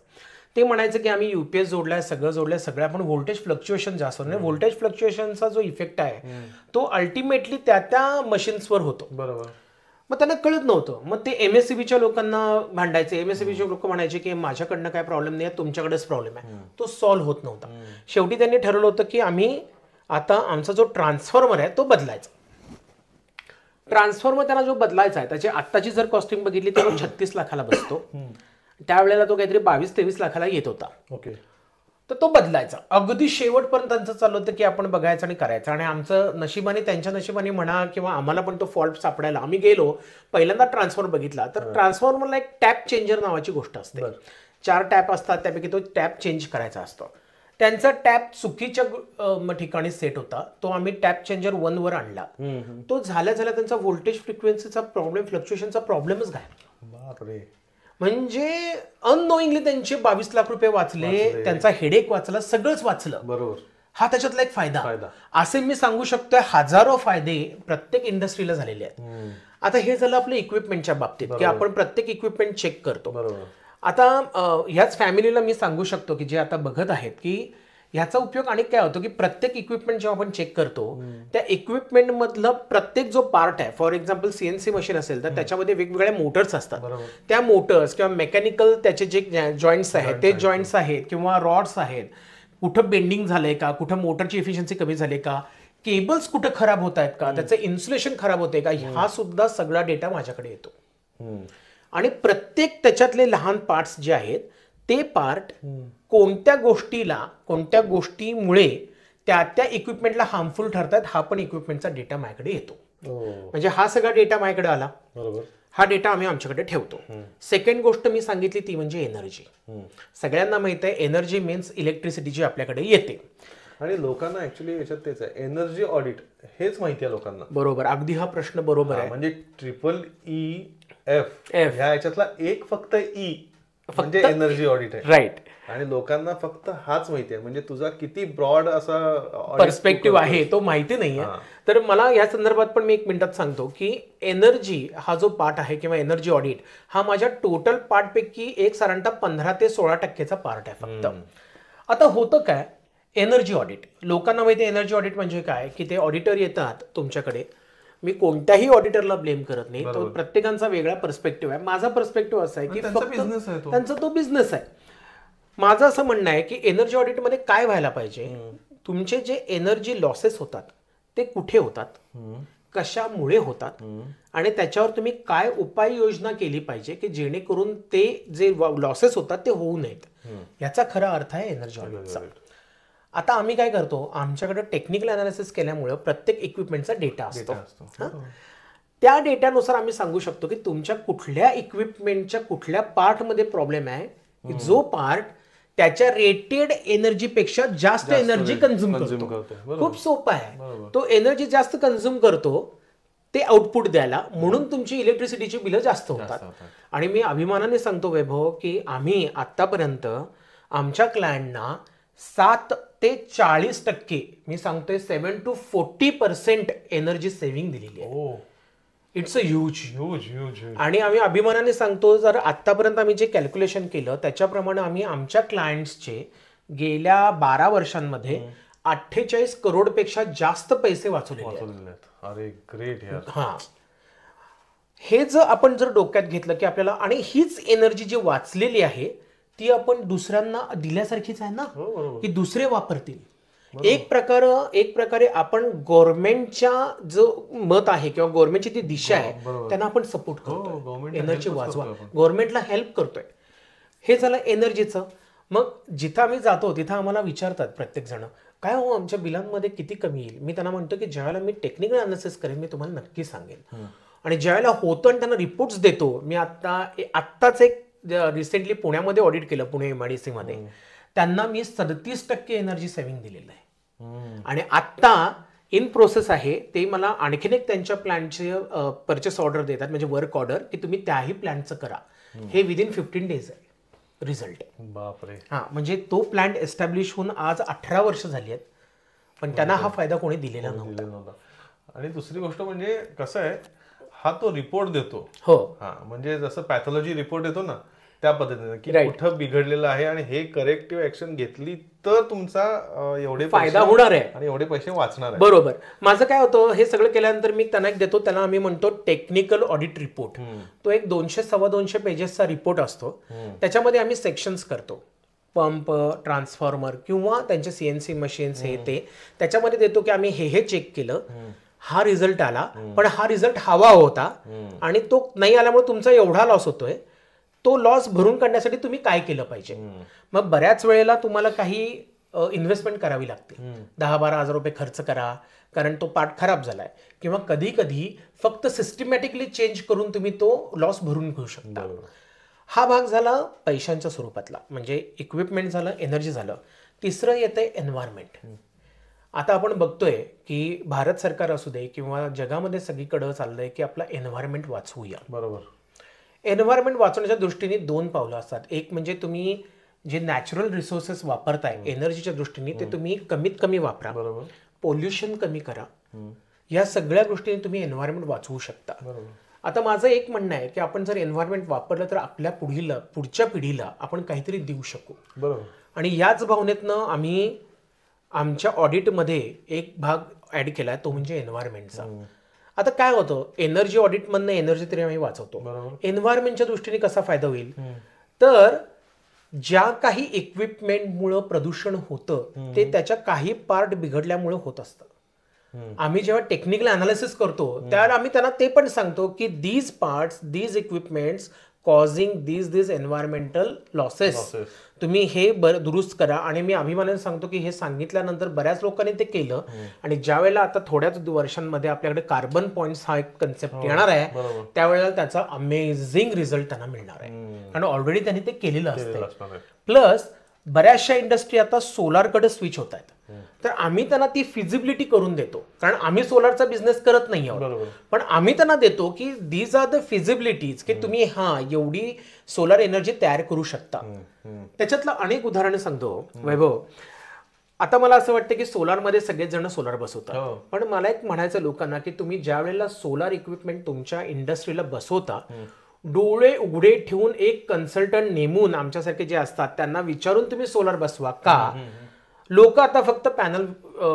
ते म्हणायचं की आम्ही युपीएस जोडलाय, सगळं जोडलंय, सगळं, पण व्होल्टेज फ्लक्च्युएशन जास्त होतं. व्होल्टेज फ्लक्च्युएशनचा जो इफेक्ट आहे तो अल्टिमेटली त्या मशीन्सवर होतो. बरोबर. मग त्यांना कळत नव्हतं. मग ते एमएससीबीच्या लोकांना भांडायचे. एमएससीबीचे लोक म्हणायचे की माझ्याकडनं काय प्रॉब्लेम नाही, तुमच्याकडेच प्रॉब्लेम आहे. तो सॉल्व्ह होत नव्हता. शेवटी त्यांनी ठरवलं होतं की आम्ही आता आमचा जो ट्रान्सफॉर्मर आहे तो बदलायचा. ट्रान्सफॉर्मर त्यांना जो बदलायचा आहे त्याची आत्ताची जर कॉस्टिंग बघितली तर 36 लाखाला बसतो. त्यावेळेला तो काहीतरी 22-23 लाखाला येत होता. ओके. तर तो बदलायचा. अगदी शेवटपर्यंत त्यांचं चाललं होतं की आपण बघायचं आणि करायचं. आणि आमचं नशिबाने, त्यांच्या नशिबाने म्हणा किंवा आम्हाला पण तो फॉल्ट सापडायला, आम्ही गेलो पहिल्यांदा ट्रान्सफॉर्मर बघितला. तर ट्रान्सफॉर्मरला एक टॅप चेंजर नावाची गोष्ट असते. 4 टॅप असतात, त्यापैकी तो टॅप चेंज करायचा असतो. त्यांचा टॅप चुकीच्या ठिकाणी सेट होता. तो आम्ही टॅप चेंजर 1 वर आणला. तो झाल्या त्यांचा व्होल्टेज फ्रिक्वेन्सीचा प्रॉब्लेम, फ्लक्च्युएशनचा प्रॉब्लेमच गायब. बापरे. म्हणजे अननोईंगली त्यांचे 22 लाख रुपये वाचले, त्यांचा हेडेक वाचला, सगळंच वाचलं. बरोबर. हा त्याच्यातला एक फायदा. असे मी सांगू शकतोय हजारो फायदे प्रत्येक इंडस्ट्रीला झालेले आहेत. आता हे झालं आपल्या इक्विपमेंटच्या बाबतीत की आपण प्रत्येक इक्विपमेंट चेक करतो. आता ह्याच फॅमिलीला मी सांगू शकतो की जे आता बघत आहेत की ह्याचा उपयोग आणि काय होतो की प्रत्येक इक्विपमेंट जेव्हा आपण चेक करतो त्या इक्विपमेंट मधलं प्रत्येक जो पार्ट आहे, फॉर एक्झाम्पल सीएनसी मशीन असेल तर त्याच्यामध्ये वेगवेगळ्या मोटर्स असतात. त्या मोटर्स किंवा मेकॅनिकल त्याचे जे जॉईंट्स आहेत ते जॉईंट्स आहेत किंवा रॉड्स आहेत, कुठं बेंडिंग झालंय का, कुठं मोटरची एफिशियन्सी कमी झाली का, केबल्स कुठं खराब होत आहेत का, त्याचं इन्सुलेशन खराब होतंय का, हा सुद्धा सगळा डेटा माझ्याकडे येतो. आणि प्रत्येक त्याच्यातले लहान पार्ट्स जे आहेत ते पार्ट कोणत्या गोष्टीमुळे त्या इक्विपमेंटला हार्मफुल ठरतात, हा पण इक्विपमेंटचा डेटा माझ्याकडे येतो. म्हणजे हा सगळा डेटा माझ्याकडे आला. हा डेटा आम्ही आमच्याकडे ठेवतो. सेकंड गोष्ट मी सांगितली ती म्हणजे एनर्जी. सगळ्यांना माहित आहे एनर्जी मीन्स इलेक्ट्रिसिटी जी आपल्याकडे येते. आणि लोकांना ऍक्च्युली याच्यात तेच आहे, एनर्जी ऑडिट हेच माहिती आहे लोकांना. बरोबर, अगदी हा प्रश्न बरोबर आहे. म्हणजे EEF ह्या याच्यातला एक फक्त ई म्हणजे एनर्जी ऑडिट आहे. राईट. आणि लोकांना फक्त हाच माहिती आहे. म्हणजे तुझा किती ब्रॉड असा पर्स्पेक्टिव्ह आहे तो माहिती नाहीये. तर मला या संदर्भात पण मी 1 मिनिटात सांगतो की एनर्जी हा जो पार्ट आहे किंवा एनर्जी ऑडिट हा माझ्या टोटल पार्ट पैकी एक साधारणतः 15 ते 16% पार्ट आहे फक्त. आता होतं काय एनर्जी ऑडिट, लोकांना माहिती आहे एनर्जी ऑडिट म्हणजे काय की ते ऑडिटर येतात तुमच्याकडे. मी कोणत्याही ऑडिटरला ब्लेम करत नाही, तो प्रत्येकाचा वेगळा पर्स्पेक्टिव्ह आहे. माझा पर्स्पेक्टिव्ह असा आहे की फक्त त्यांचा तो बिझनेस आहे. माझं असं म्हणणं आहे की एनर्जी ऑडिटमध्ये काय व्हायला पाहिजे, तुमचे जे एनर्जी लॉसेस होतात ते कुठे होतात, कशामुळे होतात आणि त्याच्यावर तुम्ही काय उपाययोजना केली पाहिजे की जेणेकरून ते जे लॉसेस होतात ते होऊ नयेत, याचा खरा अर्थ आहे एनर्जी ऑडिटचा. आता आम्ही काय करतो, आमच्याकडे टेक्निकल अनालिसिस केल्यामुळे प्रत्येक इक्विपमेंटचा डेटा असतो. त्या डेटानुसार आम्ही सांगू शकतो की तुमच्या कुठल्या इक्विपमेंटच्या कुठल्या पार्टमध्ये प्रॉब्लेम आहे की जो पार्ट त्याच्या रेटेड एनर्जी पेक्षा जास्त एनर्जी कंझ्युम करतो. खूप सोपं आहे. तो एनर्जी जास्त कंझ्युम करतो ते आउटपुट द्यायला, म्हणून तुमची इलेक्ट्रिसिटीची बिलं जास्त होतात. आणि मी अभिमानाने सांगतो वैभव की आम्ही आतापर्यंत आमच्या क्लायंटना 7 ते 40%, मी सांगतोय 7 to 40% एनर्जी सेव्हिंग दिलेली आहे. It's a huge. आणि आम्ही अभिमानाने सांगतो, जर आतापर्यंत आम्ही जे कॅल्क्युलेशन केलं त्याच्याप्रमाणे आम्ही आमच्या क्लायंट्सचे गेल्या 12 वर्षांमध्ये 48 करोडपेक्षा जास्त पैसे वाचवलेले आहेत. अरे ग्रेट यार. हा, हे जर आपण जर डोक्यात घेतलं की आपल्याला, आणि हीच एनर्जी जी वाचलेली आहे ती आपण दुसऱ्यांना दिल्यासारखीच आहे ना, की दुसरे वापरतील. एक प्रकारे आपण गव्हर्नमेंटच्या जो मत आहे किंवा गव्हर्नमेंटची ती दिशा आहे त्यांना आपण सपोर्ट करतो, एनर्जी वाचवा, गव्हर्नमेंटला हेल्प करतोय. हे झालं एनर्जीचं. मग जिथं आम्ही जातो तिथं आम्हाला विचारतात प्रत्येक जण, काय हो आमच्या बिलांमध्ये किती कमी येईल. मी त्यांना म्हणतो की ज्यावेळेला मी टेक्निकल अनालिसिस करेन मी तुम्हाला नक्की सांगेन. आणि ज्यावेळेला होतं आणि त्यांना रिपोर्ट्स देतो. मी आत्ताच एक रिसेंटली पुण्यामध्ये ऑडिट केलं, पुणे MIDC मध्ये. त्यांना मी 37% एनर्जी सेव्हिंग दिलेलं आहे. आणि आत्ता इन प्रोसेस आहे ते मला आणखीन एक त्यांच्या प्लॅनचे परचेस ऑर्डर देतात, म्हणजे वर्क ऑर्डर, की तुम्ही त्याही प्लॅनचं करा. हे विदिन 15 days आहे रिझल्ट. बापरे. हा, म्हणजे तो प्लॅन एस्टॅब्लिश होऊन आज 18 वर्ष झाली आहेत, पण त्यांना हा फायदा कोणी दिलेला नव्हता. आणि दुसरी गोष्ट म्हणजे कसं आहे, हा तो रिपोर्ट देतो. हो, हा, म्हणजे जसं पॅथॉलॉजी रिपोर्ट येतो ना त्या पद्धतीने, की कुठं बिघडलेलं आहे आणि हे करेक्टिव्ह ऍक्शन घेतली तर तुमचा एवढे फायदा होणार आहे आणि एवढे पैसे वाचणार आहे. बरोबर. माझं काय होतं, हे सगळं केल्यानंतर मी त्यांना एक देतो, त्याला आम्ही म्हणतो टेक्निकल ऑडिट रिपोर्ट. तो एक 200-225 पेजेसचा रिपोर्ट असतो. त्याच्यामध्ये आम्ही सेक्शन्स करतो, पंप, ट्रान्सफॉर्मर किंवा त्यांचे CNC मशीन्स हे ते. त्याच्यामध्ये देतो की आम्ही हे चेक केलं, हा रिझल्ट आला, पण हा रिझल्ट हवा होता आणि तो नाही आल्यामुळे तुमचा एवढा लॉस होतोय. तो लॉस भरून काढण्यासाठी तुम्ही काय केलं पाहिजे. मग बऱ्याच वेळेला तुम्हाला काही इन्व्हेस्टमेंट करावी लागते, 10-12 हजार रुपये खर्च करा, कारण तो पार्ट खराब झालाय. किंवा कधी कधी फक्त सिस्टमॅटिकली चेंज करून तुम्ही तो लॉस भरून घेऊ शकता. हा भाग झाला पैशांच्या स्वरूपातला, म्हणजे इक्विपमेंट झालं, एनर्जी झालं. तिसरं येतंय एन्व्हायरमेंट. आता आपण बघतोय की भारत सरकार असू दे किंवा जगामध्ये सगळीकडे चाललंय की आपला एन्व्हायरमेंट वाचवूया. बरोबर. एन्व्हायरमेंट वाचवण्याच्या दृष्टीने 2 पावलं असतात. एक म्हणजे तुम्ही जे नॅचरल रिसोर्सेस वापरताय एनर्जीच्या दृष्टीने ते तुम्ही कमीत कमी वापरा, पोल्युशन कमी करा. या सगळ्या गोष्टीने तुम्ही एन्व्हायरमेंट वाचवू शकता. आता माझं एक म्हणणं आहे की आपण जर एन्व्हायरमेंट वापरलं तर आपल्या पुढच्या पिढीला आपण काहीतरी देऊ शकू. बरोबर. आणि याच भावनेतनं आम्ही आमच्या ऑडिटमध्ये एक भाग ऍड केलाय, तो म्हणजे एन्व्हायरमेंटचा. आता काय होतं, एनर्जी ऑडिटमधनं एनर्जी तरी आम्ही वाचवतो. एन्व्हायरमेंटच्या दृष्टीने कसा फायदा होईल, तर ज्या काही इक्विपमेंटमुळे प्रदूषण होतं ते त्याच्या काही पार्ट बिघडल्यामुळे होत असतं. आम्ही जेव्हा टेक्निकल अनालिसिस करतो त्यावेळेला आम्ही त्यांना ते पण सांगतो की these parts, these equipments causing these environmental losses, तुम्ही हे दुरुस्त करा. आणि मी अभिमानाने सांगतो की हे सांगितल्यानंतर बऱ्याच लोकांनी ते केलं. आणि ज्या वेळेला आता थोड्याच वर्षांमध्ये आपल्याकडे कार्बन पॉइंट्स हा एक कन्सेप्ट येणार आहे, त्यावेळेला त्याचा अमेझिंग रिझल्ट त्यांना मिळणार आहे, कारण ऑलरेडी त्यांनी ते केलेलं असतं. प्लस बऱ्याचशा इंडस्ट्री आता सोलारकडे स्विच होत आहेत. तर आम्ही त्यांना ती फिजिबिलिटी करून देतो, कारण आम्ही सोलारचा बिझनेस करत नाही आहोत, पण आम्ही त्यांना देतो की दीज आर द फिजिबिलिटीज, की तुम्ही एवढी सोलार एनर्जी तयार करू शकता. त्याच्यातलं अनेक उदाहरणं सांगतो वैभव. आता मला असं वाटतं की सोलारमध्ये सगळेच जण सोलार बसवतात, पण मला एक म्हणायचं लोकांना की तुम्ही ज्या वेळेला सोलार इक्विपमेंट तुमच्या इंडस्ट्रीला बसवता, डोळे उघडे ठेवून एक कन्सल्टंट नेमून आमच्यासारखे जे असतात त्यांना विचारून तुम्ही सोलार बसवा. का लोक आता फक्त पॅनल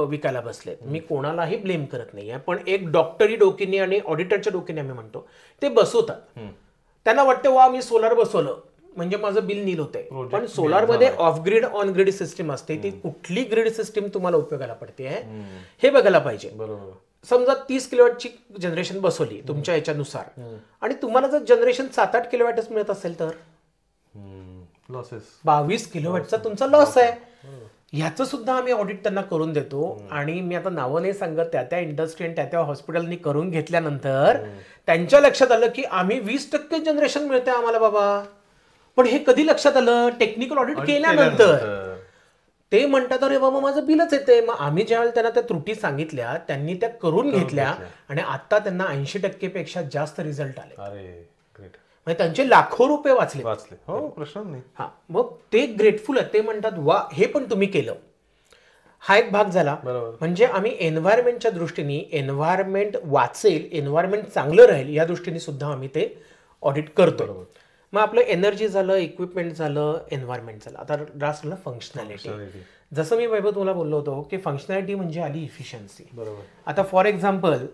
विकायला बसलेत, मी कोणालाही ब्लेम करत नाहीये, पण एक डॉक्टरी डोकीने आणि ऑडिटरच्या डोकीने आम्ही म्हणतो ते बसवतात. त्यांना वाटतं वा मी सोलार बसवलं म्हणजे माझं बिल नील होतंय, पण सोलारमध्ये off grid on grid system असते. ती कुठली ग्रीड सिस्टीम तुम्हाला उपयोगाला पडते हे बघायला पाहिजे. समजा 30 किलोवॅटची जनरेशन बसवली तुमच्या याच्यानुसार आणि तुम्हाला जर जनरेशन 7-8 किलोवॅटच मिळत असेल तर 22 किलोवॅटचा तुमचा लॉस आहे. ह्याचं सुद्धा आम्ही ऑडिट त्यांना करून देतो. आणि मी आता नावं नाही सांगत, त्या इंडस्ट्री आणि त्या हॉस्पिटलनी करून घेतल्यानंतर त्यांच्या लक्षात आलं की आम्ही 20% जनरेशन मिळते आम्हाला बाबा. पण हे कधी लक्षात आलं, टेक्निकल ऑडिट केल्यानंतर. ते म्हणतात अरे बाबा माझं बिलच येते. मग आम्ही ज्यावेळेला त्यांना त्या त्रुटी सांगितल्या त्यांनी त्या करून घेतल्या आणि आता त्यांना 80% पेक्षा जास्त रिझल्ट आले. म्हणजे त्यांचे लाखो रुपये वाचले. हो, प्रश्न नाही. हा, मग ते ग्रेटफुल आहेत. ते म्हणतात वा हे पण तुम्ही केलं. हा एक भाग झाला. म्हणजे आम्ही एन्व्हायरमेंटच्या दृष्टीने एन्व्हायरमेंट वाचेल, एन्व्हायरमेंट चांगलं राहील या दृष्टीने सुद्धा आम्ही ते ऑडिट करतो. मग आपलं एनर्जी झालं, इक्विपमेंट झालं, एन्व्हायरमेंट झालं. आता रास झालं फंक्शनॅलिटी. जसं मी वैभव तुला बोललो होतो की फंक्शनॅलिटी म्हणजे आली इफिशियन्सी. आता फॉर एक्झाम्पल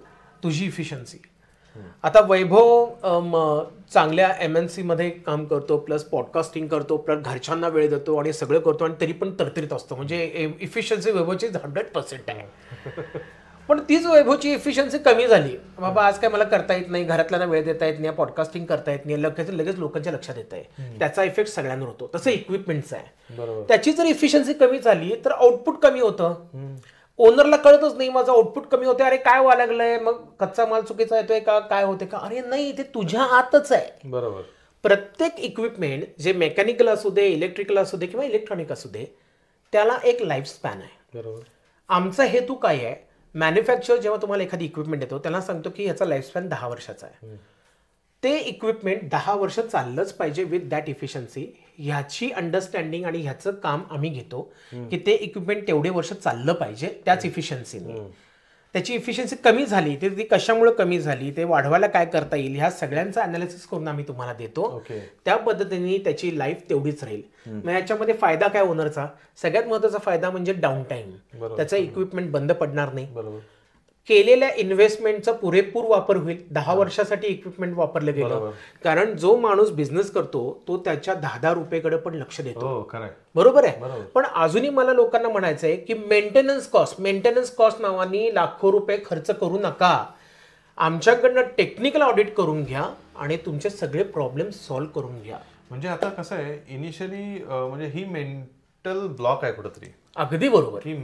तुझी इफिशियन्सी, आता वैभव चांगल्या MNC मध्ये काम करतो, प्लस पॉडकास्टिंग करतो, प्लस घरच्यांना वेळ देतो आणि सगळं करतो आणि तरी पण तरतरीत असतो. म्हणजे इफिशियन्सी वैभवची 100% आहे. पण तीच वैभवची इफिशियन्सी कमी झाली. बाबा आज काय मला करता येत नाही, घरातल्यांना वेळ देता येत नाही, पॉडकास्टिंग करता येत नाही, लगेच लोकांच्या लक्षात येत आहे. त्याचा इफेक्ट सगळ्यांवर होतो. तसं इक्विपमेंटचा आहे. त्याची जर इफिशियन्सी कमी झाली तर आउटपुट कमी होतं. ओनरला कळतच नाही माझं आउटपुट कमी होते, अरे काय व्हायला लागलंय, मग कच्चा माल चुकीचा येतोय का, काय होते का, अरे नाही, ते तुझ्या आतच आहे. बरोबर. प्रत्येक इक्विपमेंट जे मेकॅनिकल असू दे, इलेक्ट्रिकल असू दे किंवा इलेक्ट्रॉनिक असू दे, त्याला एक लाईफ स्पॅन आहे. बरोबर. आमचा हेतू काय आहे, मॅन्युफॅक्चर जेव्हा तुम्हाला एखादी इक्विपमेंट देतो त्याला सांगतो की याचा लाईफ स्पॅन 10 वर्षाचा आहे. ते इक्विपमेंट 10 वर्ष चाललंच पाहिजे विथ दॅट इफिशियन्सी. ह्याची अंडरस्टँडिंग आणि ह्याचं काम आम्ही घेतो की ते इक्विपमेंट तेवढे वर्ष चाललं पाहिजे त्याच इफिशियन्सीने. त्याची इफिशियन्सी कमी झाली ते ती कशामुळे कमी झाली, ते वाढवायला काय करता येईल, ह्या सगळ्यांचा अनालिसिस करून आम्ही तुम्हाला देतो. त्या पद्धतीने त्याची लाईफ तेवढीच राहील. मग याच्यामध्ये फायदा काय ओनरचा, सगळ्यात महत्वाचा फायदा म्हणजे डाऊन टाईम. त्याचं इक्विपमेंट बंद पडणार नाही. केलेल्या इन्व्हेस्टमेंटचा पुरेपूर वापर होईल. 10 वर्षासाठी इक्विपमेंट वापरलं गेलं. कारण जो माणूस बिझनेस करतो तो त्याच्या 10-10 रुपयेकडे पण लक्ष देतो. बरोबर आहे. पण अजूनही मला लोकांना म्हणायचं आहे की मेंटेनन्स कॉस्ट नावाने लाखो रुपये खर्च करू नका. आमच्याकडनं टेक्निकल ऑडिट करून घ्या आणि तुमचे सगळे प्रॉब्लेम सॉल्व्ह करून घ्या. म्हणजे आता कसं आहे, इनिशियली म्हणजे ही मेंटल ब्लॉक आहे कुठेतरी. अगदी बरोबर. की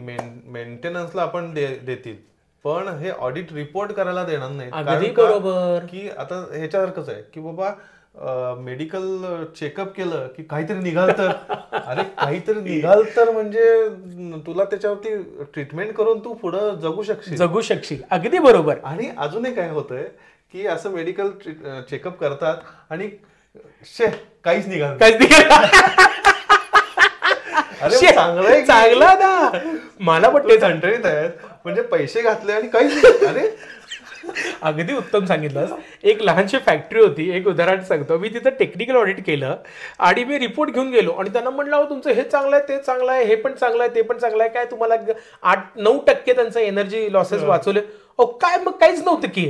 मेंटेनन्सला आपण देतील पण हे ऑडिट रिपोर्ट करायला देणार नाही. अगदी बरोबर. की आता ह्याच्यावर कसं आहे की बाबा मेडिकल चेकअप केलं की काहीतरी निघाल तर अरे काहीतरी निघाल तर म्हणजे तुला त्याच्यावरती ट्रीटमेंट करून तू पुढे जगू शकशील. अगदी बरोबर. आणि अजूनही काय होतंय की असं मेडिकल चेकअप करतात आणि काहीच निघाल. अरे चांगला ना, मला पण ते थंडरीत आहेत म्हणजे पैसे घातले आणि काहीच. अरे अगदी उत्तम सांगितलं. एक लहानशी फॅक्टरी होती, एक उदाहरण सांगतो. मी तिथं टेक्निकल ऑडिट केलं आणि मी रिपोर्ट घेऊन गेलो आणि त्यांना म्हटलं तुमचं हे चांगलं आहे, ते चांगलं आहे, हे पण चांगलं आहे, ते पण चांगलं आहे, काय तुम्हाला 8-9% त्यांचं एनर्जी लॉसेस वाचवले. काय मग काहीच नव्हतं की.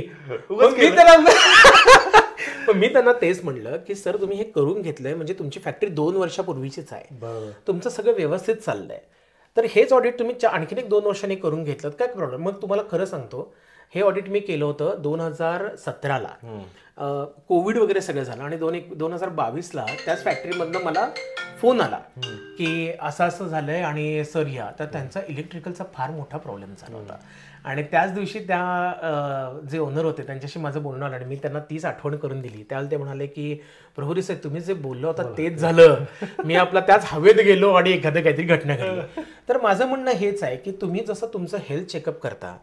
मी त्यांना तेच म्हणलं की सर तुम्ही हे करून घेतलंय म्हणजे तुमची फॅक्टरी 2 वर्षापूर्वीचीच आहे, तुमचं सगळं व्यवस्थित चाललंय, तर हेच ऑडिट तुम्ही आणखीन 1-2 वर्षांनी करून घेतलं काय प्रॉब्लेम. मग तुम्हाला खरं सांगतो, हे ऑडिट मी केलं होतं 2017ला. कोविड वगैरे सगळं झालं आणि 2022ला त्याच फॅक्टरीमधनं मला फोन आला की असं असं झालंय आणि सर या. तर त्यांचा इलेक्ट्रिकलचा फार मोठा प्रॉब्लेम झाला होता आणि त्याच दिवशी त्या जे ओनर होते त्यांच्याशी माझं बोलणं आलं आणि मी त्यांना तीच आठवण करून दिली. त्यावेळेला ते म्हणाले की प्रभुरी साहेब तुम्ही जे बोललो होता तेच झालं, मी आपला त्याच हवेत गेलो आणि एखादं काहीतरी घटना घडली. तर माझं म्हणणं हेच आहे की तुम्ही जसं तुमचं हेल्थ चेकअप करता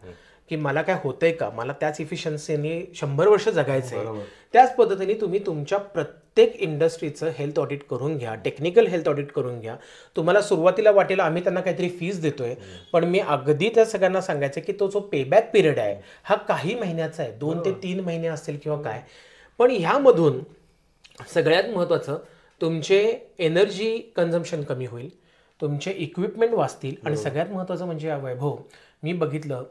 की मला काय होतंय का, मला त्याच इफिशियन्सीने 100 वर्ष जगायचंय, त्याच पद्धतीने तुम्ही तुमच्या प्रत्येक इंडस्ट्रीचं हेल्थ ऑडिट करून घ्या, टेक्निकल हेल्थ ऑडिट करून घ्या. तुम्हाला सुरुवातीला वाटेल आम्ही त्यांना काहीतरी फीस देतोय, पण मी अगदी त्या सगळ्यांना सांगायचं की तो जो पेबॅक पिरियड आहे हा काही महिन्याचा आहे, 2 ते 3 महिने असेल किंवा काय. पण ह्यामधून सगळ्यात महत्त्वाचं तुमचे एनर्जी कन्झम्पशन कमी होईल, तुमचे इक्विपमेंट वाचतील आणि सगळ्यात महत्त्वाचं म्हणजे वैभव मी बघितलं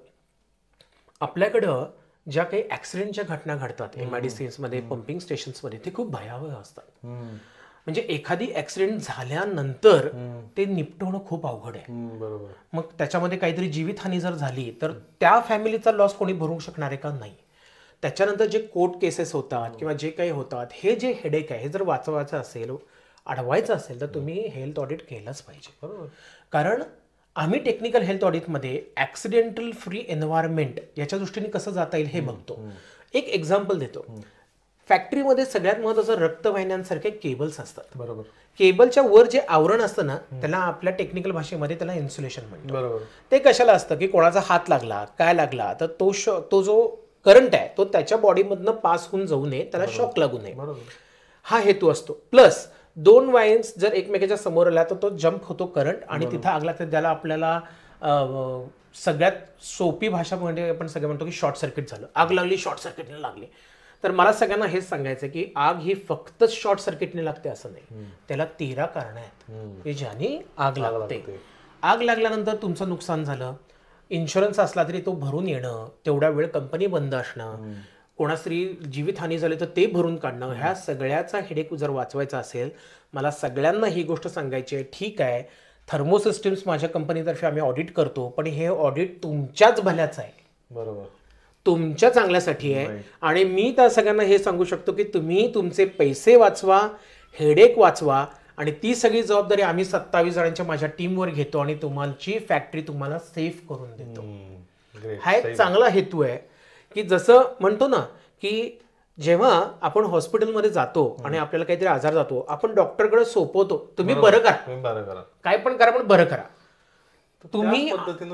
आपल्याकडं ज्या काही ऍक्सिडेंटच्या घटना घडतात MIDCsमध्ये, पंपिंग स्टेशन्समध्ये, ते खूप भयावह असतात. म्हणजे एखादी ऍक्सिडेंट झाल्यानंतर ते निपटवणं खूप अवघड आहे. मग त्याच्यामध्ये काहीतरी जीवितहानी जर झाली तर त्या फॅमिलीचा लॉस कोणी भरू शकणार आहे का, नाही. त्याच्यानंतर जे कोर्ट केसेस होतात किंवा जे काही होतात, हे जे हेडेक आहे हे जर वाचवायचं असेल, अडवायचं असेल तर तुम्ही हेल्थ ऑडिट केलंच पाहिजे. कारण आम्ही टेक्निकल हेल्थ ऑडिटमध्ये ॲक्सिडेंटल फ्री एन्व्हायरमेंट याच्या दृष्टीने कसं जाता येईल हे बघतो. एक एक्झाम्पल देतो. फॅक्टरीमध्ये सगळ्यात महत्त्वाचं रक्तवाहिन्यांसारखे केबल्स असतात. बरोबर. केबलच्या वर जे आवरण असतं ना त्याला आपल्या टेक्निकल भाषेमध्ये त्याला इन्सुलेशन म्हणतो. बरोबर. ते कशाला असतं की कोणाचा हात लागला, काय लागला तर तो जो करंट आहे तो त्याच्या बॉडीमधनं पास होऊन जाऊ नये, त्याला शॉक लागू नये, हा हेतू असतो. प्लस 2 वायर्स जर एकमेकाच्या समोर आल्या तर तो जम्प होतो करंट आणि तिथं आग लागते, ज्याला आपल्याला सगळ्यात सोपी भाषा म्हणजे आपण सगळं म्हणतो की शॉर्ट सर्किट झालं, आग लागली शॉर्ट सर्किटने लागली. तर मला सगळ्यांना हेच सांगायचं की आग ही फक्त शॉर्ट सर्किटने लागते असं नाही, त्याला 13 कारणं आहेत की ज्याने आग लागते. आग लागल्यानंतर तुमचं नुकसान झालं, इन्शुरन्स असला तरी तो भरून येणं, तेवढा वेळ कंपनी बंद असणं, कोणातरी जीवितहानी झाली तर ते भरून काढणं, ह्या सगळ्याचा हेडेक जर वाचवायचा असेल, मला सगळ्यांना ही गोष्ट सांगायची आहे, ठीक आहे थर्मो सिस्टीम्स माझ्या कंपनीतर्फे आम्ही ऑडिट करतो, पण हे ऑडिट तुमच्याच भल्याचं आहे, बरोबर, तुमच्या चांगल्यासाठी आहे. आणि मी त्या सगळ्यांना हे सांगू शकतो की तुम्ही तुमचे पैसे वाचवा, हेडेक वाचवा, आणि ती सगळी जबाबदारी आम्ही 27 जणांच्या माझ्या टीमवर घेतो आणि तुमची फॅक्टरी तुम्हाला सेफ करून देतो. हा एक चांगला हेतू आहे की जसं म्हणतो ना की जेव्हा आपण हॉस्पिटलमध्ये जातो आणि आपल्याला काहीतरी आजार जातो, आपण डॉक्टरकडे सोपवतो, तुम्ही बरं करा, काय पण करा पण बरं करा. तुम्ही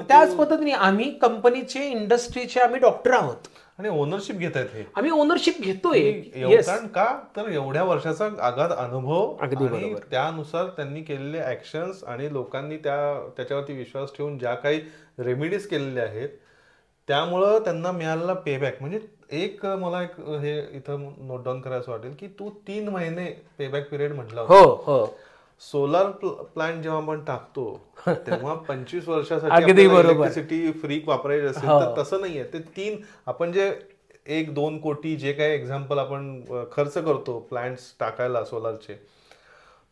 त्याच पद्धतीने आम्ही कंपनीचे, इंडस्ट्रीचे आम्ही डॉक्टर आहोत आणि ओनरशिप घेत आहेत, हे आम्ही ओनरशिप घेतोय. कारण का तर एवढ्या वर्षाचा आगाध अनुभव आणि त्यानुसार त्यांनी केलेले ऍक्शन्स आणि लोकांनी त्याच्यावरती विश्वास ठेवून ज्या काही रेमेडीज केलेल्या आहेत त्यामुळं त्यांना मिळालेला पेबॅक. म्हणजे मला हे इथं नोट डाऊन करायचं वाटेल की तू 3 महिने पेबॅक पिरियड म्हटला होता. सोलार प्लांट जेव्हा आपण टाकतो तेव्हा 25 वर्षासाठी इलेक्ट्रिसिटी फ्री वापरायची असेल तर तसं नाहीये. ते आपण जे 1-2 कोटी जे काही एक्झाम्पल आपण खर्च करतो प्लांट्स टाकायला सोलारचे,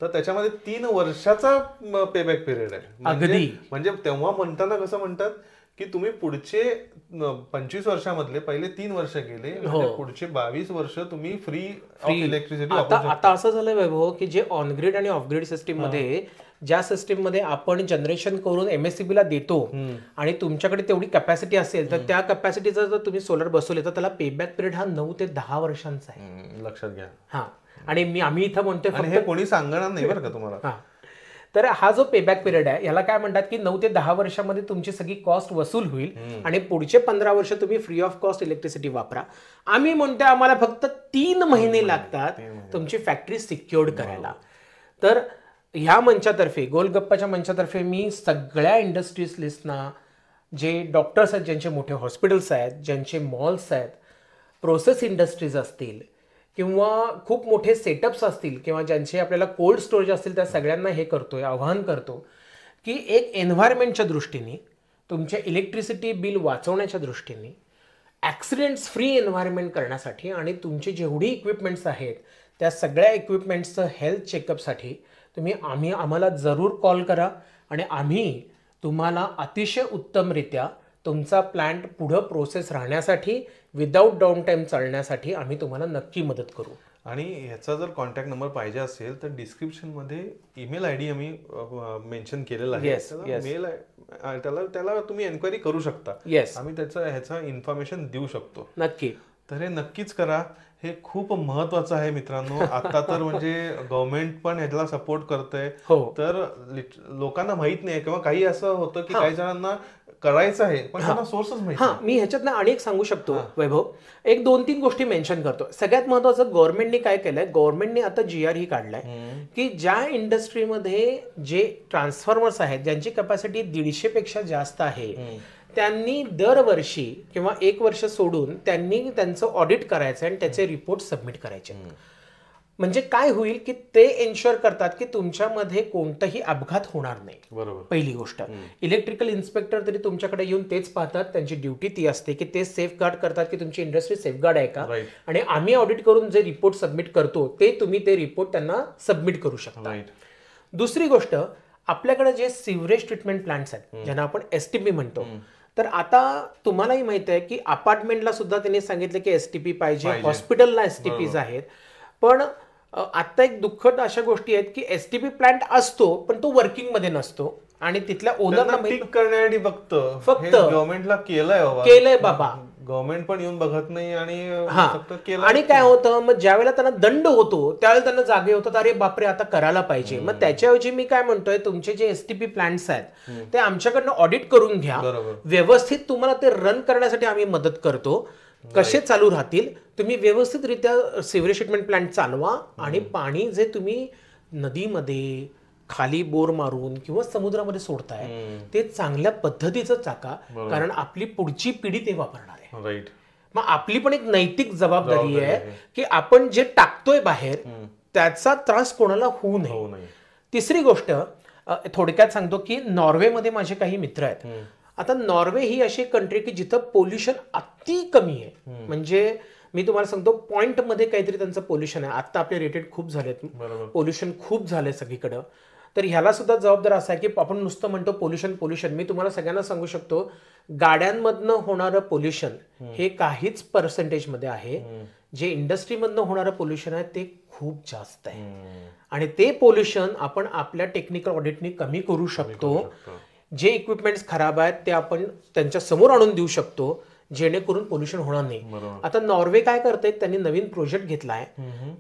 तर त्याच्यामध्ये 3 वर्षाचा पेबॅक पिरियड आहे. म्हणजे तेव्हा म्हणताना कसं म्हणतात की तुम्ही पुढचे 25 वर्षामधले पहिले 3 वर्ष गेले, पुढचे 22 वर्ष तुम्ही फ्री इलेक्ट्रिसिटी. आता असं झालंय वैभव की जे ऑन ग्रीड आणि ऑफ ग्रीड सिस्टीम मध्ये, ज्या सिस्टीम मध्ये आपण जनरेशन करून MSCB ला देतो आणि तुमच्याकडे तेवढी कॅपॅसिटी असेल तर त्या कॅपॅसिटीचा जर तुम्ही सोलर बसवले तर त्याला पेबॅक पिरियड हा 9 ते 10 वर्षांचा आहे, लक्षात घ्या. हा, आणि आम्ही इथं म्हणतोय हे कोणी सांगणार नाही बरं का तुम्हाला. तर हा जो पेबॅक पिरियड आहे याला काय म्हणतात की 9 ते 10 वर्षामध्ये तुमची सगळी कॉस्ट वसूल होईल आणि पुढचे 15 वर्ष तुम्ही फ्री ऑफ कॉस्ट इलेक्ट्रिसिटी वापरा. आम्ही म्हणतोय आम्हाला फक्त 3 महिने लागतात तुमची फॅक्टरी सिक्युअर्ड करायला. तर ह्या मंचातर्फे, गोलगप्पाच्या मंचातर्फे मी सगळ्या इंडस्ट्रीजलिस्टना, जे डॉक्टर्स आहेत, ज्यांचे मोठे हॉस्पिटल्स आहेत, ज्यांचे मॉल्स आहेत, प्रोसेस इंडस्ट्रीज असतील किंवा खूप मोठे सेटअप्स असतील किंवा ज्यांचे आपल्याला कोल्ड स्टोरेज असतील, त्या सगळ्यांना हे करतोय, आवाहन करतो की एक एन्व्हायरमेंटच्या दृष्टीने, तुमच्या इलेक्ट्रिसिटी बिल वाचवण्याच्या दृष्टीने, ॲक्सिडेंट्स फ्री एन्व्हायरमेंट करण्यासाठी आणि तुमचे जेवढी इक्विपमेंट्स आहेत त्या सगळ्या इक्विपमेंट्सचं हेल्थ चेकअपसाठी आम्हाला जरूर कॉल करा आणि आम्ही तुम्हाला अतिशय उत्तमरित्या तुमचा प्लांट पुढं प्रोसेस राहण्यासाठी, विदाऊट डाऊन टाईम चालण्यासाठी आम्ही तुम्हाला नक्की मदत करू. आणि ह्याचा जर कॉन्टॅक्ट नंबर पाहिजे असेल तर डिस्क्रिप्शनमध्ये ईमेल ID आम्ही मेन्शन केलेला आहे. मेल त्याला तुम्ही एन्क्वायरी करू शकता. आम्ही ह्याचा इन्फॉर्मेशन देऊ शकतो. नक्की. तर हे नक्कीच करा. हे खूप महत्वाचं आहे मित्रांनो. आता तर म्हणजे गव्हर्नमेंट पण ह्याला सपोर्ट करतंय. तर लोकांना माहित नाही किंवा काही असं होतं की काही जणांना करायचं आहे पण त्यांना सोर्सच माहिती. मी ह्याच्यातनं आणि एक सांगू शकतो वैभव, 1-2-3 गोष्टी मेन्शन करतो. सगळ्यात महत्वाचं, गव्हर्नमेंटने काय केलंय, गव्हर्नमेंटने आता GR ही काढलाय की ज्या इंडस्ट्रीमध्ये जे ट्रान्सफॉर्मर्स आहेत ज्यांची कॅपॅसिटी 150 पेक्षा जास्त आहे, त्यांनी दरवर्षी किंवा 1 वर्ष सोडून त्यांनी त्यांचं ऑडिट करायचं आणि त्याचे रिपोर्ट सबमिट करायचे. म्हणजे काय होईल की ते एन्श्योर करतात की तुमच्यामध्ये कोणताही अपघात होणार नाही. बरोबर. पहिली गोष्ट, इलेक्ट्रिकल इन्स्पेक्टर तरी तुमच्याकडे येऊन तेच पाहतात, त्यांची ड्युटी ती असते की ते सेफगार्ड करतात की तुमची इंडस्ट्री सेफगार्ड आहे का, आणि आम्ही ऑडिट करून जे रिपोर्ट सबमिट करतो तुम्ही ते रिपोर्ट त्यांना सबमिट करू शकता. दुसरी गोष्ट, आपल्याकडे जे सिवरेज ट्रीटमेंट प्लांट्स आहेत ज्यांना आपण STP म्हणतो, तर आता तुम्हालाही माहिती आहे की अपार्टमेंटला सुद्धा त्यांनी सांगितलं की STP पाहिजे, हॉस्पिटलला STPs आहेत. पण आता एक दुःखद अशा गोष्टी आहेत की STP प्लांट असतो पण तो वर्किंग मध्ये नसतो आणि तिथल्या ओनरला करण्यासाठी फक्त गव्हर्नमेंटला केलंय बाबा, गव्हर्नमेंट पण येऊन बघत नाही आणि काय होतं, मग ज्यावेळेला त्यांना दंड होतो त्यावेळेला त्यांना जागे होतात, अरे बापरे आता करायला पाहिजे. मग त्याच्याऐवजी मी काय म्हणतोय, तुमचे जे STP प्लांट्स आहेत ते आमच्याकडनं ऑडिट करून घ्या, व्यवस्थित तुम्हाला ते रन करण्यासाठी आम्ही मदत करतो. कसे चालू राहतील, तुम्ही व्यवस्थितरित्या सिवरेज ट्रीटमेंट प्लांट चालवा आणि पाणी जे तुम्ही नदीमध्ये खाली बोर मारून किंवा समुद्रामध्ये सोडताय ते चांगल्या पद्धतीचं टाका, कारण आपली पुढची पिढी ते वापरणार आहे. मग आपली पण एक नैतिक जबाबदारी आहे की आपण जे टाकतोय बाहेर त्याचा त्रास कोणाला होऊ नये. तिसरी गोष्ट थोडक्यात सांगतो की नॉर्वेमध्ये माझे काही मित्र आहेत. आता नॉर्वे ही अशी कंट्री की जिथं पोल्युशन अति कमी आहे. म्हणजे मी तुम्हाला सांगतो पॉईंटमध्ये काहीतरी त्यांचं पोल्युशन आहे. आता आपले रेटेड खूप झालेत, बरोबर. पोल्युशन खूप झालंय सगळीकडं. तर ह्याला सुद्धा जबाबदार असा आहे की आपण नुसतं म्हणतो पोल्युशन. मी तुम्हाला सगळ्यांना सांगू शकतो गाड्यांमधनं होणारं पोल्युशन हे काहीच पर्सेंटेजमध्ये आहे. जे इंडस्ट्रीमधनं होणारं पोल्युशन आहे ते खूप जास्त आहे. आणि ते पोल्युशन आपण आपल्या टेक्निकल ऑडिटनी कमी करू शकतो. जे इक्विपमेंट्स खराब आहेत ते आपण त्यांच्या समोर आणून देऊ शकतो जेणेकरून पोल्युशन होणार नाही. आता नॉर्वे काय करते, त्यांनी नवीन प्रोजेक्ट घेतलाय.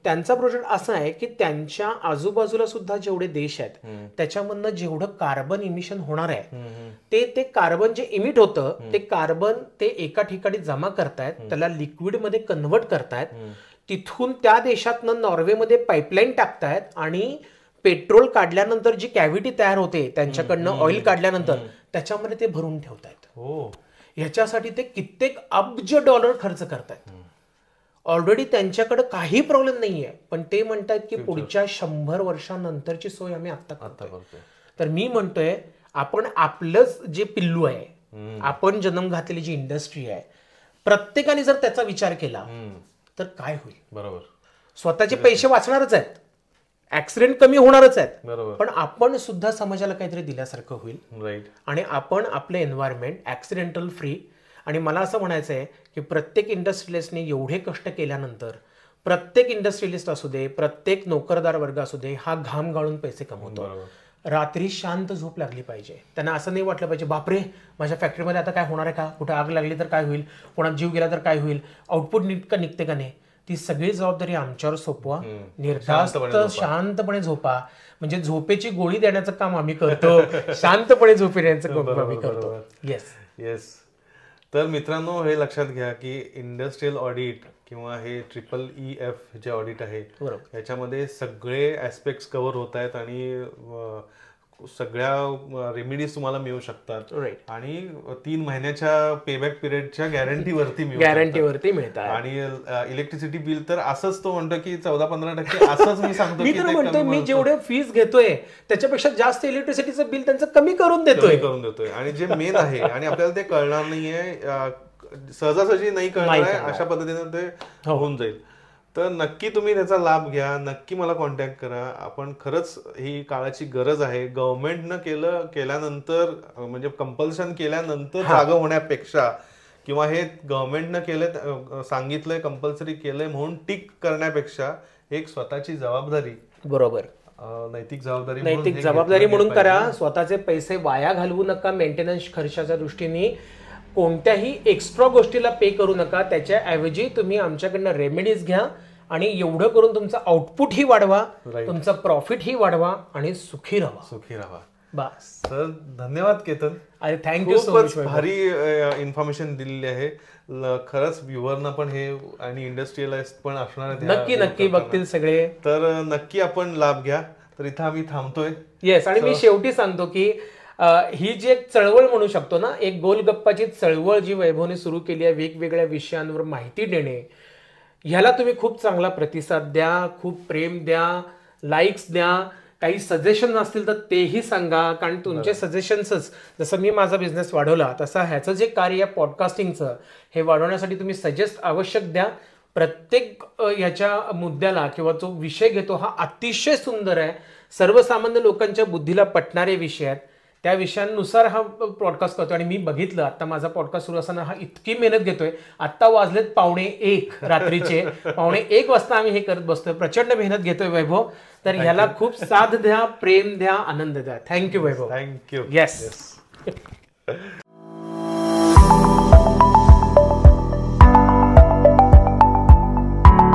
त्यांचा प्रोजेक्ट असा आहे की त्यांच्या आजूबाजूला सुद्धा जेवढे देश आहेत त्याच्यामधनं जेवढं कार्बन इमिशन होणार आहे ते कार्बन जे इमिट होतं ते कार्बन ते एका ठिकाणी जमा करतायत, त्याला लिक्विड मध्ये कन्व्हर्ट करतायत, तिथून त्या देशातनं नॉर्वेमध्ये पाईपलाईन टाकतायत आणि पेट्रोल काढल्यानंतर जी कॅव्हिटी तयार होते त्यांच्याकडनं ऑइल काढल्यानंतर त्याच्यामध्ये ते भरून ठेवतायत. ह्याच्यासाठी ते कित्येक अब्ज डॉलर खर्च करतायत. ऑलरेडी त्यांच्याकडे काही प्रॉब्लेम नाहीये, पण ते म्हणतात की पुढच्या 100 वर्षांनंतरची सोय आम्ही आता करतोय. तर मी म्हणतोय आपण आपलंच जे पिल्लू आहे, आपण जन्म घातलेली जी इंडस्ट्री आहे, प्रत्येकाने जर त्याचा विचार केला तर काय होईल. बरोबर. स्वतःचे पैसे वाचणारच आहेत, ऍक्सिडेंट कमी होणारच आहेत, बरोबर. पण आपण सुद्धा समाजाला काहीतरी दिल्यासारखं होईल. राईट. आणि आपण आपलं एन्व्हायरमेंट ऍक्सिडेंटल फ्री. आणि मला असं म्हणायचं आहे की प्रत्येक इंडस्ट्रियलिस्टने एवढे कष्ट केल्यानंतर, प्रत्येक इंडस्ट्रियलिस्ट असू दे, प्रत्येक नोकरदार वर्ग असू दे, हा घाम गाळून पैसे कमवतो. रात्री शांत झोप लागली पाहिजे. त्यांना असं नाही वाटलं पाहिजे बापरे माझ्या फॅक्टरीमध्ये आता काय होणार आहे का, कुठे आग लागली तर काय होईल, कोणाचा जीव गेला तर काय होईल, आउटपुट नीट का निघते का नाही. ती सगळी जबाबदारी आमच्यावर सोपवा. निर्धास्त शांतपणे झोपा. म्हणजे झोपेची गोळी देण्याचं काम आम्ही करतो, शांतपणे झोपे देण्याचं काम आम्ही करतो. येस. तर मित्रांनो हे लक्षात घ्या की इंडस्ट्रियल ऑडिट किंवा हे EEF जे ऑडिट आहे याच्यामध्ये सगळे ऍस्पेक्ट्स कव्हर होत आहेत आणि सगळ्या रेमेडीज तुम्हाला मिळू शकतात. आणि 3 महिन्याच्या पेबॅक पिरियडच्या गॅरंटीवरती मिळतात. आणि इलेक्ट्रिसिटी बिल तर असंच तो म्हणतो की 14-15% असंच मी सांगतो. मी तर म्हणतोय मी जेवढे फीस घेतोय त्याच्यापेक्षा जास्त इलेक्ट्रिसिटीचं बिल त्यांचं कमी करून देतोय. आणि जे मेन आहे आणि आपल्याला ते कळणार नाहीये, सहजासहजी नाही कळणार आहे, अशा पद्धतीने ते होऊन जाईल. तर नक्की तुम्ही त्याचा लाभ घ्या, नक्की मला कॉन्टॅक्ट करा. आपण खरंच ही काळाची गरज आहे. गव्हर्नमेंटनं केल्यानंतर म्हणजे कंपल्शन केल्यानंतर जागा होण्यापेक्षा किंवा हे गव्हर्नमेंटनं केलं, सांगितलंय, कंपल्सरी केलंय म्हणून टिक करण्यापेक्षा एक स्वतःची जबाबदारी, बरोबर, नैतिक जबाबदारी म्हणून करा. स्वतःचे पैसे वाया घालवू नका. मेंटेनन्स खर्चाच्या दृष्टीने कोणत्याही एक्स्ट्रा गोष्टीला पे करू नका. त्याच्याऐवजी तुम्ही आमच्याकडनं रेमेडीज घ्या आणि एवढं करून तुमचं आउटपुटही वाढवा, तुमचं प्रॉफिटही वाढवा आणि सुखी राहा. बस. सर धन्यवाद केतन. अरे थँक्यू सो मच. भारी इन्फॉर्मेशन दिलेली आहे. खरंच व्ह्युअरना पण हे आणि इंडस्ट्रियलिस्ट पण असणार आहे, नक्की बघतील सगळे. तर नक्की आपण लाभ घ्या. तर इथं आम्ही थांबतोय. येस. आणि मी शेवटी सांगतो की ही जी एक चळवळ म्हणू शकतो ना, एक गोलगप्पाची चळवळ जी वैभवने सुरू केली आहे, वेगवेगळ्या विषयांवर माहिती देणे, ह्याला तुम्ही खूप चांगला प्रतिसाद द्या, खूप प्रेम द्या, लाईक्स द्या. काही सजेशन असतील तर तेही सांगा, कारण तुमचे सजेशन्सच, जसं मी माझा बिझनेस वाढवला तसा ह्याचं जे कार्य आहे पॉडकास्टिंगचं हे वाढवण्यासाठी तुम्ही सजेस्ट आवश्यक द्या. प्रत्येक ह्याच्या मुद्द्याला किंवा जो विषय घेतो हा अतिशय सुंदर आहे, सर्वसामान्य लोकांच्या बुद्धीला पटणारे विषय आहेत. त्या विषयांनुसार हा पॉडकास्ट करतोय. आणि मी बघितलं आता माझा पॉडकास्ट सुरू असताना हा इतकी मेहनत घेतोय. आत्ता वाजलेत 1:15 रात्रीचे, 1:15 वाजता आम्ही हे करत बसतोय. प्रचंड मेहनत घेतोय वैभव. तर ह्याला खूप साथ द्या, प्रेम द्या, आनंद द्या. थँक्यू वैभव. थँक्यू. येस.